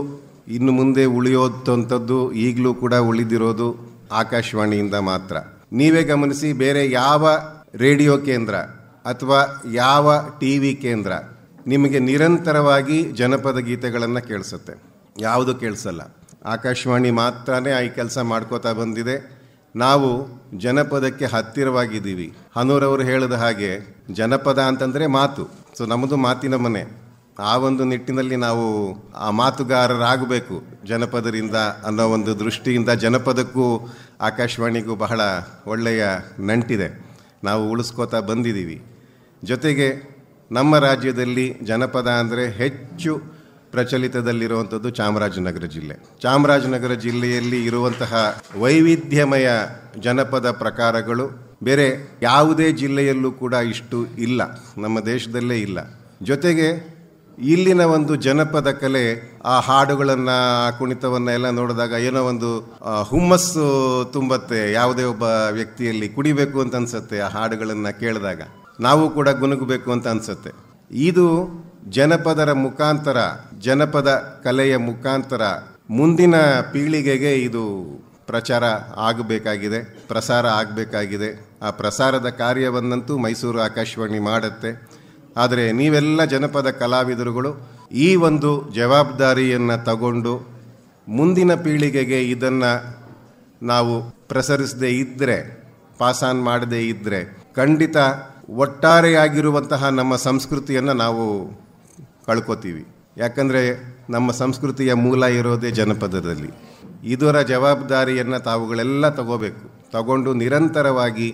ಇನ್ನು ಮುಂದೆ ಉಳಿಯೋದಂಥದ್ದು ಈಗಲೂ ಕೂಡ ಉಳಿದಿರೋದು ಆಕಾಶವಾಣಿಯಿಂದ ಮಾತ್ರ. ನೀವೇ ಗಮನಿಸಿ, ಬೇರೆ ಯಾವ ರೇಡಿಯೋ ಕೇಂದ್ರ ಅಥವಾ ಯಾವ ಟಿ ವಿ ಕೇಂದ್ರ ನಿಮಗೆ ನಿರಂತರವಾಗಿ ಜನಪದ ಗೀತೆಗಳನ್ನು ಕೇಳಿಸುತ್ತೆ? ಯಾವುದು ಕೇಳಿಸಲ್ಲ. ಆಕಾಶವಾಣಿ ಮಾತ್ರನೇ ಈ ಕೆಲಸ ಮಾಡ್ಕೋತಾ ಬಂದಿದೆ. ನಾವು ಜನಪದಕ್ಕೆ ಹತ್ತಿರವಾಗಿದ್ದೀವಿ. ಹನೂರವರು ಹೇಳಿದ ಹಾಗೆ ಜನಪದ ಅಂತಂದರೆ ಮಾತು. ಸೊ ನಮ್ಮದು ಮಾತಿನ ಮನೆ. ಆ ಒಂದು ನಿಟ್ಟಿನಲ್ಲಿ ನಾವು ಆ ಮಾತುಗಾರರಾಗಬೇಕು ಜನಪದರಿಂದ ಅನ್ನೋ ಒಂದು ದೃಷ್ಟಿಯಿಂದ ಜನಪದಕ್ಕೂ ಆಕಾಶವಾಣಿಗೂ ಬಹಳ ಒಳ್ಳೆಯ ನಂಟಿದೆ. ನಾವು ಉಳಿಸ್ಕೋತಾ ಬಂದಿದ್ದೀವಿ. ಜೊತೆಗೆ ನಮ್ಮ ರಾಜ್ಯದಲ್ಲಿ ಜನಪದ ಅಂದರೆ ಹೆಚ್ಚು ಪ್ರಚಲಿತದಲ್ಲಿರುವಂಥದ್ದು ಚಾಮರಾಜನಗರ ಜಿಲ್ಲೆ. ಚಾಮರಾಜನಗರ ಜಿಲ್ಲೆಯಲ್ಲಿ ಇರುವಂತಹ ವೈವಿಧ್ಯಮಯ ಜನಪದ ಪ್ರಕಾರಗಳು ಬೇರೆ ಯಾವುದೇ ಜಿಲ್ಲೆಯಲ್ಲೂ ಕೂಡ ಇಷ್ಟು ಇಲ್ಲ, ನಮ್ಮ ದೇಶದಲ್ಲೇ ಇಲ್ಲ. ಜೊತೆಗೆ ಇಲ್ಲಿನ ಒಂದು ಜನಪದ ಕಲೆ, ಆ ಹಾಡುಗಳನ್ನು, ಆ ಕುಣಿತವನ್ನು ಎಲ್ಲ ನೋಡಿದಾಗ ಏನೋ ಒಂದು ಹುಮ್ಮಸ್ಸು ತುಂಬತ್ತೆ. ಯಾವುದೇ ಒಬ್ಬ ವ್ಯಕ್ತಿಯಲ್ಲಿ ಕುಡಿಬೇಕು ಅಂತ ಅನ್ಸುತ್ತೆ. ಆ ಹಾಡುಗಳನ್ನು ಕೇಳಿದಾಗ ನಾವು ಕೂಡ ಗುನುಗಬೇಕು ಅಂತ ಅನ್ಸುತ್ತೆ. ಇದು ಜನಪದರ ಮುಖಾಂತರ, ಜನಪದ ಕಲೆಯ ಮುಖಾಂತರ ಮುಂದಿನ ಪೀಳಿಗೆಗೆ ಇದು ಪ್ರಚಾರ ಆಗಬೇಕಾಗಿದೆ, ಪ್ರಸಾರ ಆಗಬೇಕಾಗಿದೆ. ಆ ಪ್ರಸಾರದ ಕಾರ್ಯವನ್ನಂತೂ ಮೈಸೂರು ಆಕಾಶವಾಣಿ ಮಾಡುತ್ತೆ. ಆದರೆ ನೀವೆಲ್ಲ ಜನಪದ ಕಲಾವಿದರುಗಳು ಈ ಒಂದು ಜವಾಬ್ದಾರಿಯನ್ನು ತಗೊಂಡು ಮುಂದಿನ ಪೀಳಿಗೆಗೆ ಇದನ್ನು ನಾವು ಪ್ರಸರಿಸದೇ ಇದ್ದರೆ, ಪಾಸಾನ್ ಮಾಡದೇ ಇದ್ದರೆ, ಖಂಡಿತ ಒಟ್ಟಾರೆಯಾಗಿರುವಂತಹ ನಮ್ಮ ಸಂಸ್ಕೃತಿಯನ್ನು ನಾವು ಕಳ್ಕೊತೀವಿ. ಯಾಕಂದರೆ ನಮ್ಮ ಸಂಸ್ಕೃತಿಯ ಮೂಲ ಇರೋದೇ ಜನಪದದಲ್ಲಿ. ಇದರ ಜವಾಬ್ದಾರಿಯನ್ನು ತಾವುಗಳೆಲ್ಲ ತಗೊಂಡು ನಿರಂತರವಾಗಿ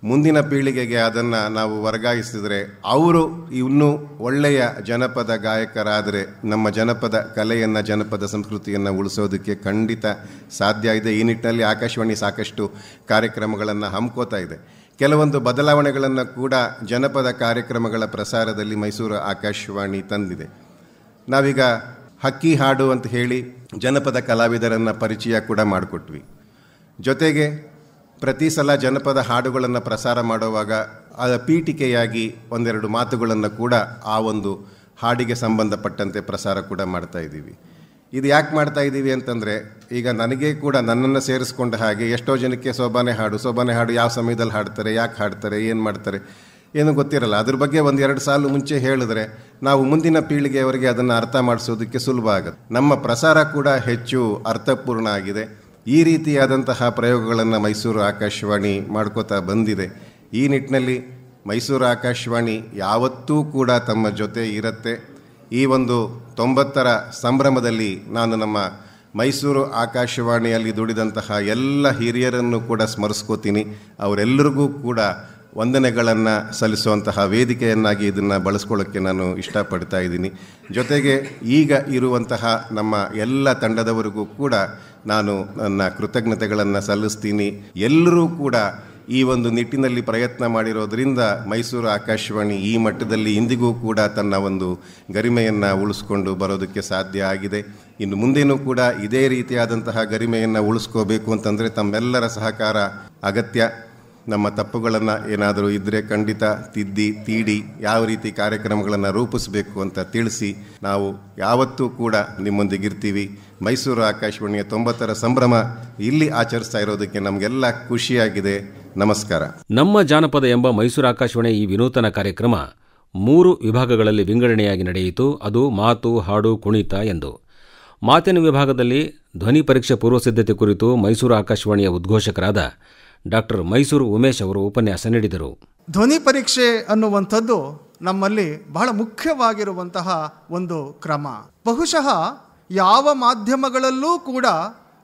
ಮುಂದಿನ ಪೀಳಿಗೆಗೆ ಅದನ್ನು ನಾವು ವರ್ಗಾಯಿಸಿದರೆ ಅವರು ಇನ್ನೂ ಒಳ್ಳೆಯ ಜನಪದ ಗಾಯಕರಾದರೆ ನಮ್ಮ ಜನಪದ ಕಲೆಯನ್ನು, ಜನಪದ ಸಂಸ್ಕೃತಿಯನ್ನು ಉಳಿಸೋದಕ್ಕೆ ಖಂಡಿತ ಸಾಧ್ಯ ಇದೆ. ಈ ನಿಟ್ಟಿನಲ್ಲಿ ಆಕಾಶವಾಣಿ ಸಾಕಷ್ಟು ಕಾರ್ಯಕ್ರಮಗಳನ್ನು ಹಮ್ಮಿಕೋತಾ ಇದೆ. ಕೆಲವೊಂದು ಬದಲಾವಣೆಗಳನ್ನು ಕೂಡ ಜನಪದ ಕಾರ್ಯಕ್ರಮಗಳ ಪ್ರಸಾರದಲ್ಲಿ ಮೈಸೂರು ಆಕಾಶವಾಣಿ ತಂದಿದೆ. ನಾವೀಗ ಹಕ್ಕಿ ಹಾಡು ಅಂತ ಹೇಳಿ ಜನಪದ ಕಲಾವಿದರನ್ನು ಪರಿಚಯ ಕೂಡ ಮಾಡಿಕೊಟ್ವಿ. ಜೊತೆಗೆ ಪ್ರತಿ ಸಲ ಜನಪದ ಹಾಡುಗಳನ್ನು ಪ್ರಸಾರ ಮಾಡುವಾಗ ಅದರ ಪೀಠಿಕೆಯಾಗಿ ಒಂದೆರಡು ಮಾತುಗಳನ್ನು ಕೂಡ ಆ ಒಂದು ಹಾಡಿಗೆ ಸಂಬಂಧಪಟ್ಟಂತೆ ಪ್ರಸಾರ ಕೂಡ ಮಾಡ್ತಾ ಇದ್ದೀವಿ. ಇದು ಯಾಕೆ ಮಾಡ್ತಾ ಇದ್ದೀವಿ ಅಂತಂದರೆ, ಈಗ ನನಗೆ ಕೂಡ ನನ್ನನ್ನು ಸೇರಿಸ್ಕೊಂಡ ಹಾಗೆ ಎಷ್ಟೋ ಜನಕ್ಕೆ ಸೋಬಾನೆ ಹಾಡು ಯಾವ ಸಮಯದಲ್ಲಿ ಹಾಡ್ತಾರೆ, ಯಾಕೆ ಹಾಡ್ತಾರೆ, ಏನು ಮಾಡ್ತಾರೆ ಏನೂ ಗೊತ್ತಿರಲ್ಲ. ಅದ್ರ ಬಗ್ಗೆ ಒಂದೆರಡು ಸಾಲು ಮುಂಚೆ ಹೇಳಿದ್ರೆ ನಾವು ಮುಂದಿನ ಪೀಳಿಗೆಯವರಿಗೆ ಅದನ್ನು ಅರ್ಥ ಮಾಡಿಸೋದಕ್ಕೆ ಸುಲಭ ಆಗುತ್ತೆ. ನಮ್ಮ ಪ್ರಸಾರ ಕೂಡ ಹೆಚ್ಚು ಅರ್ಥಪೂರ್ಣ ಆಗಿದೆ. ಈ ರೀತಿಯಾದಂತಹ ಪ್ರಯೋಗಗಳನ್ನು ಮೈಸೂರು ಆಕಾಶವಾಣಿ ಮಾಡ್ಕೋತಾ ಬಂದಿದೆ. ಈ ನಿಟ್ಟಿನಲ್ಲಿ ಮೈಸೂರು ಆಕಾಶವಾಣಿ ಯಾವತ್ತೂ ಕೂಡ ತಮ್ಮ ಜೊತೆ ಇರುತ್ತೆ. ಈ ಒಂದು 90ರ ಸಂಭ್ರಮದಲ್ಲಿ ನಾನು ನಮ್ಮ ಮೈಸೂರು ಆಕಾಶವಾಣಿಯಲ್ಲಿ ದುಡಿದಂತಹ ಎಲ್ಲ ಹಿರಿಯರನ್ನು ಕೂಡ ಸ್ಮರಿಸ್ಕೋತೀನಿ. ಅವರೆಲ್ಲರಿಗೂ ಕೂಡ ವಂದನೆಗಳನ್ನು ಸಲ್ಲಿಸುವಂತಹ ವೇದಿಕೆಯನ್ನಾಗಿ ಇದನ್ನು ಬಳಸ್ಕೊಳ್ಳೋಕ್ಕೆ ನಾನು ಇಷ್ಟಪಡ್ತಾ ಇದ್ದೀನಿ. ಜೊತೆಗೆ ಈಗ ಇರುವಂತಹ ನಮ್ಮ ಎಲ್ಲ ತಂಡದವರಿಗೂ ಕೂಡ ನಾನು ನನ್ನ ಕೃತಜ್ಞತೆಗಳನ್ನು ಸಲ್ಲಿಸ್ತೀನಿ. ಎಲ್ಲರೂ ಕೂಡ ಈ ಒಂದು ನಿಟ್ಟಿನಲ್ಲಿ ಪ್ರಯತ್ನ ಮಾಡಿರೋದ್ರಿಂದ ಮೈಸೂರು ಆಕಾಶವಾಣಿ ಈ ಮಟ್ಟದಲ್ಲಿ ಇಂದಿಗೂ ಕೂಡ ತನ್ನ ಒಂದು ಗರಿಮೆಯನ್ನು ಉಳಿಸ್ಕೊಂಡು ಬರೋದಕ್ಕೆ ಸಾಧ್ಯ ಆಗಿದೆ. ಇನ್ನು ಮುಂದೇನೂ ಕೂಡ ಇದೇ ರೀತಿಯಾದಂತಹ ಗರಿಮೆಯನ್ನು ಉಳಿಸ್ಕೋಬೇಕು ಅಂತಂದರೆ ತಮ್ಮೆಲ್ಲರ ಸಹಕಾರ ಅಗತ್ಯ. ನಮ್ಮ ತಪ್ಪುಗಳನ್ನು ಏನಾದರೂ ಇದ್ದರೆ ಖಂಡಿತ ತೀಡಿ ಯಾವ ರೀತಿ ಕಾರ್ಯಕ್ರಮಗಳನ್ನು ರೂಪಿಸಬೇಕು ಅಂತ ತಿಳಿಸಿ ನಾವು ಯಾವತ್ತೂ ಕೂಡ ನಿಮ್ಮೊಂದಿಗಿರ್ತೀವಿ. ಮೈಸೂರು ಆಕಾಶವಾಣಿಯ 90ರ ಸಂಭ್ರಮ ಇಲ್ಲಿ ಆಚರಿಸ್ತಾ ಇರೋದಕ್ಕೆ ನಮಗೆಲ್ಲ ಖುಷಿಯಾಗಿದೆ. ನಮಸ್ಕಾರ. ನಮ್ಮ ಜಾನಪದ ಎಂಬ ಮೈಸೂರು ಆಕಾಶವಾಣಿ ಈ ವಿನೂತನ ಕಾರ್ಯಕ್ರಮ 3 ವಿಭಾಗಗಳಲ್ಲಿ ವಿಂಗಡಣೆಯಾಗಿ ನಡೆಯಿತು. ಅದು ಮಾತು, ಹಾಡು, ಕುಣಿತ ಎಂದು. ಮಾತಿನ ವಿಭಾಗದಲ್ಲಿ ಧ್ವನಿ ಪರೀಕ್ಷೆ ಪೂರ್ವಸಿದ್ಧತೆ ಕುರಿತು ಮೈಸೂರು ಆಕಾಶವಾಣಿಯ ಉದ್ಘೋಷಕರಾದ ಡಾಕ್ಟರ್ ಮೈಸೂರು ಉಮೇಶ್ ಅವರು ಉಪನ್ಯಾಸ ನೀಡಿದರು. ಧ್ವನಿ ಪರೀಕ್ಷೆ ಅನ್ನುವಂಥದ್ದು ನಮ್ಮಲ್ಲಿ ಬಹಳ ಮುಖ್ಯವಾಗಿರುವಂತಹ ಒಂದು ಕ್ರಮ. ಬಹುಶಃ ಯಾವ ಮಾಧ್ಯಮಗಳಲ್ಲೂ ಕೂಡ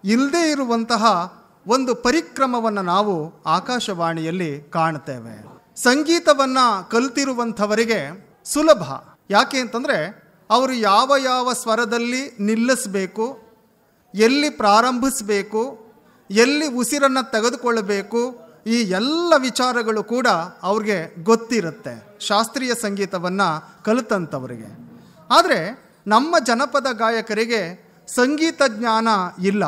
ಇಲ್ಲದೇ ಇರುವಂತಹ ಒಂದು ಪರಿಕ್ರಮವನ್ನು ನಾವು ಆಕಾಶವಾಣಿಯಲ್ಲಿ ಕಾಣ್ತೇವೆ. ಸಂಗೀತವನ್ನು ಕಲಿತಿರುವಂಥವರಿಗೆ ಸುಲಭ. ಯಾಕೆ ಅಂತಂದರೆ ಅವರು ಯಾವ ಯಾವ ಸ್ವರದಲ್ಲಿ ನಿಲ್ಲಿಸಬೇಕು, ಎಲ್ಲಿ ಪ್ರಾರಂಭಿಸಬೇಕು, ಎಲ್ಲಿ ಉಸಿರನ್ನು ತೆಗೆದುಕೊಳ್ಳಬೇಕು, ಈ ಎಲ್ಲ ವಿಚಾರಗಳು ಕೂಡ ಅವ್ರಿಗೆ ಗೊತ್ತಿರುತ್ತೆ, ಶಾಸ್ತ್ರೀಯ ಸಂಗೀತವನ್ನು ಕಲಿತಂಥವರಿಗೆ. ಆದರೆ ನಮ್ಮ ಜನಪದ ಗಾಯಕರಿಗೆ ಸಂಗೀತ ಜ್ಞಾನ ಇಲ್ಲ,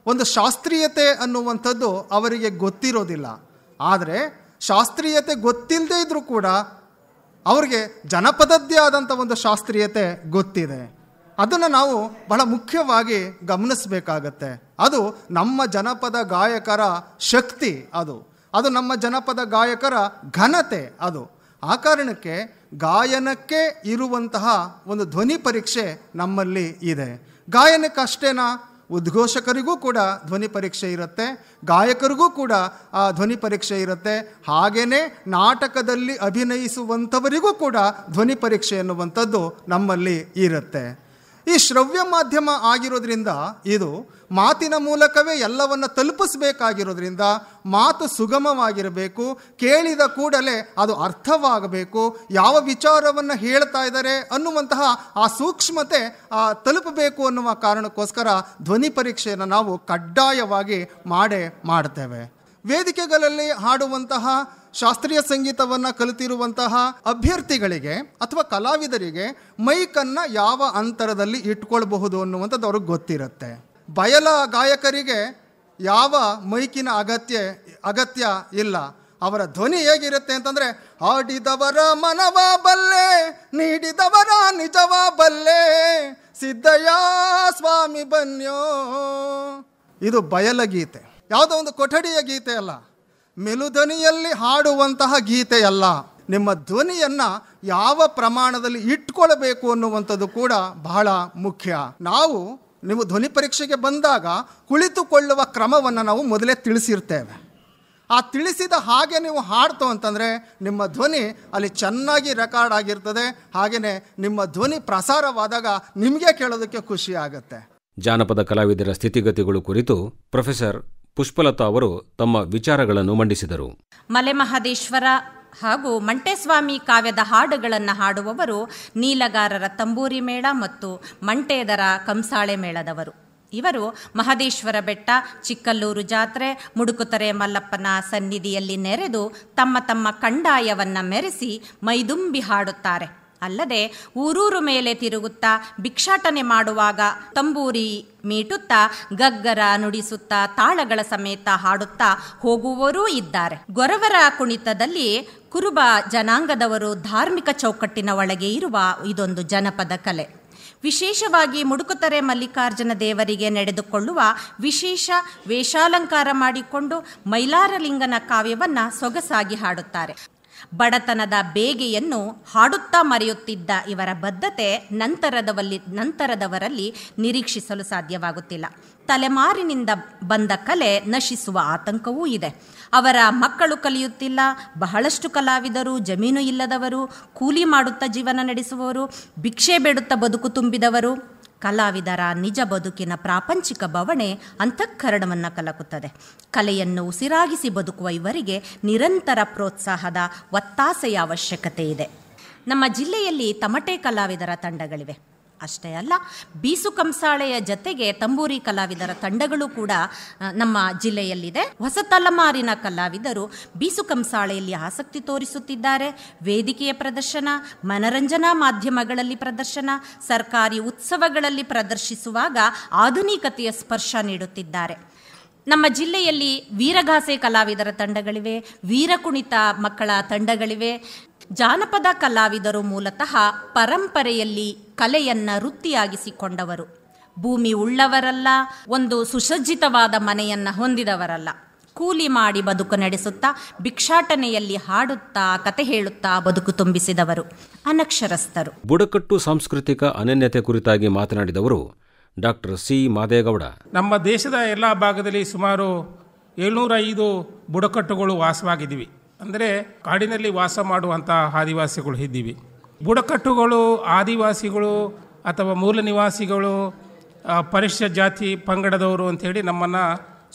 ಒಂದು ಶಾಸ್ತ್ರೀಯತೆ ಅನ್ನುವಂಥದ್ದು ಅವರಿಗೆ ಗೊತ್ತಿರೋದಿಲ್ಲ. ಆದರೆ ಶಾಸ್ತ್ರೀಯತೆ ಗೊತ್ತಿಲ್ಲದೆ ಇದ್ದರೂ ಕೂಡ ಅವ್ರಿಗೆ ಜನಪದದ್ದೇ ಆದಂಥ ಒಂದು ಶಾಸ್ತ್ರೀಯತೆ ಗೊತ್ತಿದೆ. ಅದನ್ನು ನಾವು ಬಹಳ ಮುಖ್ಯವಾಗಿ ಗಮನಿಸಬೇಕಾಗತ್ತೆ. ಅದು ನಮ್ಮ ಜನಪದ ಗಾಯಕರ ಶಕ್ತಿ, ಅದು ನಮ್ಮ ಜನಪದ ಗಾಯಕರ ಘನತೆ. ಆ ಕಾರಣಕ್ಕೆ ಗಾಯನಕ್ಕೆ ಇರುವಂತಹ ಒಂದು ಧ್ವನಿ ಪರೀಕ್ಷೆ ನಮ್ಮಲ್ಲಿ ಇದೆ. ಗಾಯನಕ್ಕಷ್ಟೇನಾ, ಉದ್ಘೋಷಕರಿಗೂ ಕೂಡ ಧ್ವನಿ ಪರೀಕ್ಷೆ ಇರುತ್ತೆ, ಗಾಯಕರಿಗೂ ಕೂಡ ಆ ಧ್ವನಿ ಪರೀಕ್ಷೆ ಇರುತ್ತೆ. ಹಾಗೆಯೇ ನಾಟಕದಲ್ಲಿ ಅಭಿನಯಿಸುವಂಥವರಿಗೂ ಕೂಡ ಧ್ವನಿ ಪರೀಕ್ಷೆ ಎನ್ನುವಂಥದ್ದು ನಮ್ಮಲ್ಲಿ ಇರುತ್ತೆ. ಈ ಶ್ರವ್ಯ ಮಾಧ್ಯಮ ಆಗಿರೋದ್ರಿಂದ, ಇದು ಮಾತಿನ ಮೂಲಕವೇ ಎಲ್ಲವನ್ನು ತಲುಪಿಸಬೇಕಾಗಿರೋದ್ರಿಂದ ಮಾತು ಸುಗಮವಾಗಿರಬೇಕು, ಕೇಳಿದ ಕೂಡಲೇ ಅದು ಅರ್ಥವಾಗಬೇಕು, ಯಾವ ವಿಚಾರವನ್ನು ಹೇಳ್ತಾ ಇದ್ದಾರೆ ಅನ್ನುವಂತಹ ಆ ಸೂಕ್ಷ್ಮತೆ ತಲುಪಬೇಕು ಅನ್ನುವ ಕಾರಣಕ್ಕೋಸ್ಕರ ಧ್ವನಿ ಪರೀಕ್ಷೆಯನ್ನು ನಾವು ಕಡ್ಡಾಯವಾಗಿ ಮಾಡ್ತೇವೆ. ವೇದಿಕೆಗಳಲ್ಲಿ ಹಾಡುವಂತಹ ಶಾಸ್ತ್ರೀಯ ಸಂಗೀತವನ್ನು ಕಲಿತಿರುವಂತಹ ಅಭ್ಯರ್ಥಿಗಳಿಗೆ ಅಥವಾ ಕಲಾವಿದರಿಗೆ ಮೈಕನ್ನು ಯಾವ ಅಂತರದಲ್ಲಿ ಇಟ್ಕೊಳ್ಬಹುದು ಅನ್ನುವಂಥದ್ದು ಅವ್ರಿಗೆ ಗೊತ್ತಿರುತ್ತೆ. ಬಯಲ ಗಾಯಕರಿಗೆ ಯಾವ ಮೈಕಿನ ಅಗತ್ಯ ಇಲ್ಲ. ಅವರ ಧ್ವನಿ ಹೇಗಿರುತ್ತೆ ಅಂತಂದರೆ, ಹಾಡಿದವರ ಮನವ ಬಲ್ಲೆ, ನೀಡಿದವರ ನಿಜವ ಬಲ್ಲೆ, ಸಿದ್ದಯ್ಯ ಸ್ವಾಮಿ ಬನ್ಯೋ. ಇದು ಬಯಲ ಗೀತೆ, ಯಾವುದೋ ಒಂದು ಕೊಠಡಿಯ ಗೀತೆ ಅಲ್ಲ, ಮೆಲುಧ್ವನಿಯಲ್ಲಿ ಹಾಡುವಂತಹ ಗೀತೆಯಲ್ಲ. ನಿಮ್ಮ ಧ್ವನಿಯನ್ನು ಯಾವ ಪ್ರಮಾಣದಲ್ಲಿ ಇಟ್ಕೊಳ್ಬೇಕು ಅನ್ನುವಂಥದ್ದು ಕೂಡ ಬಹಳ ಮುಖ್ಯ. ನೀವು ಧ್ವನಿ ಪರೀಕ್ಷೆಗೆ ಬಂದಾಗ ಕುಳಿತುಕೊಳ್ಳುವ ಕ್ರಮವನ್ನು ನಾವು ಮೊದಲೇ ತಿಳಿಸಿರ್ತೇವೆ. ಆ ತಿಳಿಸಿದ ಹಾಗೆ ನೀವು ಹಾಡ್ತು ಅಂತಂದರೆ ನಿಮ್ಮ ಧ್ವನಿ ಅಲ್ಲಿ ಚೆನ್ನಾಗಿ ರೆಕಾರ್ಡ್ ಆಗಿರ್ತದೆ. ಹಾಗೆಯೇ ನಿಮ್ಮ ಧ್ವನಿ ಪ್ರಸಾರವಾದಾಗ ನಿಮಗೆ ಕೇಳೋದಕ್ಕೆ ಖುಷಿ ಆಗುತ್ತೆ. ಜಾನಪದ ಕಲಾವಿದರ ಸ್ಥಿತಿಗತಿಗಳು ಕುರಿತು ಪ್ರೊಫೆಸರ್ ಪುಷ್ಪಲತಾ ಅವರು ತಮ್ಮ ವಿಚಾರಗಳನ್ನು ಮಂಡಿಸಿದರು. ಮಲೆಮಹದೇಶ್ವರ ಹಾಗೂ ಮಂಟೇಸ್ವಾಮಿ ಕಾವ್ಯದ ಹಾಡುಗಳನ್ನು ಹಾಡುವವರು ನೀಲಗಾರರ ತಂಬೂರಿ ಮೇಳ ಮತ್ತು ಮಂಟೇದರ ಕಂಸಾಳೆ ಮೇಳದವರು. ಇವರು ಮಹದೇಶ್ವರ ಬೆಟ್ಟ, ಚಿಕ್ಕಲ್ಲೂರು ಜಾತ್ರೆ, ಮುಡುಕುತೊರೆ ಮಲ್ಲಪ್ಪನ ಸನ್ನಿಧಿಯಲ್ಲಿ ನೆರೆದು ತಮ್ಮ ತಮ್ಮ ಕಂಡಾಯವನ್ನು ಮೆರೆಸಿ ಮೈದುಂಬಿ ಹಾಡುತ್ತಾರೆ. ಅಲ್ಲದೆ ಊರೂರು ಮೇಲೆ ತಿರುಗುತ್ತಾ ಭಿಕ್ಷಾಟನೆ ಮಾಡುವಾಗ ತಂಬೂರಿ ಮೀಟುತ್ತಾ ಗಗ್ಗರ ನುಡಿಸುತ್ತಾ ತಾಳಗಳ ಸಮೇತ ಹಾಡುತ್ತಾ ಹೋಗುವವರೂ ಇದ್ದಾರೆ. ಗೊರವರ ಕುಣಿತದಲ್ಲಿ ಕುರುಬ ಜನಾಂಗದವರು ಧಾರ್ಮಿಕ ಚೌಕಟ್ಟಿನ ಒಳಗೆ ಇರುವ ಇದೊಂದು ಜನಪದ ಕಲೆ. ವಿಶೇಷವಾಗಿ ಮುಡುಕುತೊರೆ ಮಲ್ಲಿಕಾರ್ಜುನ ದೇವರಿಗೆ ನಡೆದುಕೊಳ್ಳುವ ವಿಶೇಷ ವೇಷಾಲಂಕಾರ ಮಾಡಿಕೊಂಡು ಮೈಲಾರಲಿಂಗನ ಕಾವ್ಯವನ್ನು ಸೊಗಸಾಗಿ ಹಾಡುತ್ತಾರೆ. ಬಡತನದ ಬೇಗೆಯನ್ನು ಹಾಡುತ್ತಾ ಮರೆಯುತ್ತಿದ್ದ ಇವರ ಬದ್ಧತೆ ನಂತರದವರಲ್ಲಿ ನಿರೀಕ್ಷಿಸಲು ಸಾಧ್ಯವಾಗುತ್ತಿಲ್ಲ. ತಲೆಮಾರಿನಿಂದ ಬಂದ ಕಲೆ ನಶಿಸುವ ಆತಂಕವೂ ಇದೆ. ಅವರ ಮಕ್ಕಳು ಕಲಿಯುತ್ತಿಲ್ಲ. ಬಹಳಷ್ಟು ಕಲಾವಿದರು ಜಮೀನು ಇಲ್ಲದವರು, ಕೂಲಿ ಮಾಡುತ್ತಾ ಜೀವನ ನಡೆಸುವವರು, ಭಿಕ್ಷೆ ಬೇಡುತ್ತಾ ಬದುಕು ತುಂಬಿದವರು. ಕಲಾವಿದರ ನಿಜ ಬದುಕಿನ ಪ್ರಾಪಂಚಿಕ ಬವಣೆ ಅಂತಃಕರಣವನ್ನು ಕಲಕುತ್ತದೆ. ಕಲೆಯನ್ನು ಉಸಿರಾಗಿಸಿ ಬದುಕುವ ಇವರಿಗೆ ನಿರಂತರ ಪ್ರೋತ್ಸಾಹದ ಒತ್ತಾಸೆಯ ಅವಶ್ಯಕತೆ ಇದೆ. ನಮ್ಮ ಜಿಲ್ಲೆಯಲ್ಲಿ ತಮಟೆ ಕಲಾವಿದರ ತಂಡಗಳಿವೆ. ಅಷ್ಟೇ ಅಲ್ಲ, ಬೀಸು ಕಂಸಾಳೆಯ ಜತೆಗೆ ತಂಬೂರಿ ಕಲಾವಿದರ ತಂಡಗಳು ಕೂಡ ನಮ್ಮ ಜಿಲ್ಲೆಯಲ್ಲಿದೆ. ಹೊಸ ತಲೆಮಾರಿನ ಕಲಾವಿದರು ಬೀಸು ಕಂಸಾಳೆಯಲ್ಲಿ ಆಸಕ್ತಿ ತೋರಿಸುತ್ತಿದ್ದಾರೆ. ವೇದಿಕೆಯ ಪ್ರದರ್ಶನ, ಮನರಂಜನಾ ಮಾಧ್ಯಮಗಳಲ್ಲಿ ಪ್ರದರ್ಶನ, ಸರ್ಕಾರಿ ಉತ್ಸವಗಳಲ್ಲಿ ಪ್ರದರ್ಶಿಸುವಾಗ ಆಧುನಿಕತೆಯ ಸ್ಪರ್ಶ ನೀಡುತ್ತಿದ್ದಾರೆ. ನಮ್ಮ ಜಿಲ್ಲೆಯಲ್ಲಿ ವೀರಗಾಸೆ ಕಲಾವಿದರ ತಂಡಗಳಿವೆ, ವೀರಕುಣಿತ ಮಕ್ಕಳ ತಂಡಗಳಿವೆ. ಜಾನಪದ ಕಲಾವಿದರು ಮೂಲತಃ ಪರಂಪರೆಯಲ್ಲಿ ಕಲೆಯನ್ನು ವೃತ್ತಿಯಾಗಿಸಿಕೊಂಡವರು. ಭೂಮಿ ಉಳ್ಳವರಲ್ಲ, ಒಂದು ಸುಸಜ್ಜಿತವಾದ ಮನೆಯನ್ನು ಹೊಂದಿದವರಲ್ಲ. ಕೂಲಿ ಮಾಡಿ ಬದುಕು ನಡೆಸುತ್ತಾ ಭಿಕ್ಷಾಟನೆಯಲ್ಲಿ ಹಾಡುತ್ತಾ ಕತೆ ಹೇಳುತ್ತಾ ಬದುಕು ತುಂಬಿಸಿದವರು ಅನಕ್ಷರಸ್ಥರು. ಬುಡಕಟ್ಟು ಸಾಂಸ್ಕೃತಿಕ ಅನನ್ಯತೆ ಕುರಿತಾಗಿ ಮಾತನಾಡಿದವರು ಡಾಕ್ಟರ್ ಸಿ ಮಾದೇಗೌಡ. ನಮ್ಮ ದೇಶದ ಎಲ್ಲ ಭಾಗದಲ್ಲಿ ಸುಮಾರು 705 ಬುಡಕಟ್ಟುಗಳು ವಾಸವಾಗಿದ್ದೀವಿ. ಅಂದರೆ ಕಾಡಿನಲ್ಲಿ ವಾಸ ಮಾಡುವಂಥ ಆದಿವಾಸಿಗಳು ಇದ್ದೀವಿ. ಬುಡಕಟ್ಟುಗಳು, ಆದಿವಾಸಿಗಳು ಅಥವಾ ಮೂಲ ನಿವಾಸಿಗಳು, ಪರಿಶಿಷ್ಟ ಜಾತಿ ಪಂಗಡದವರು ಅಂಥೇಳಿ ನಮ್ಮನ್ನು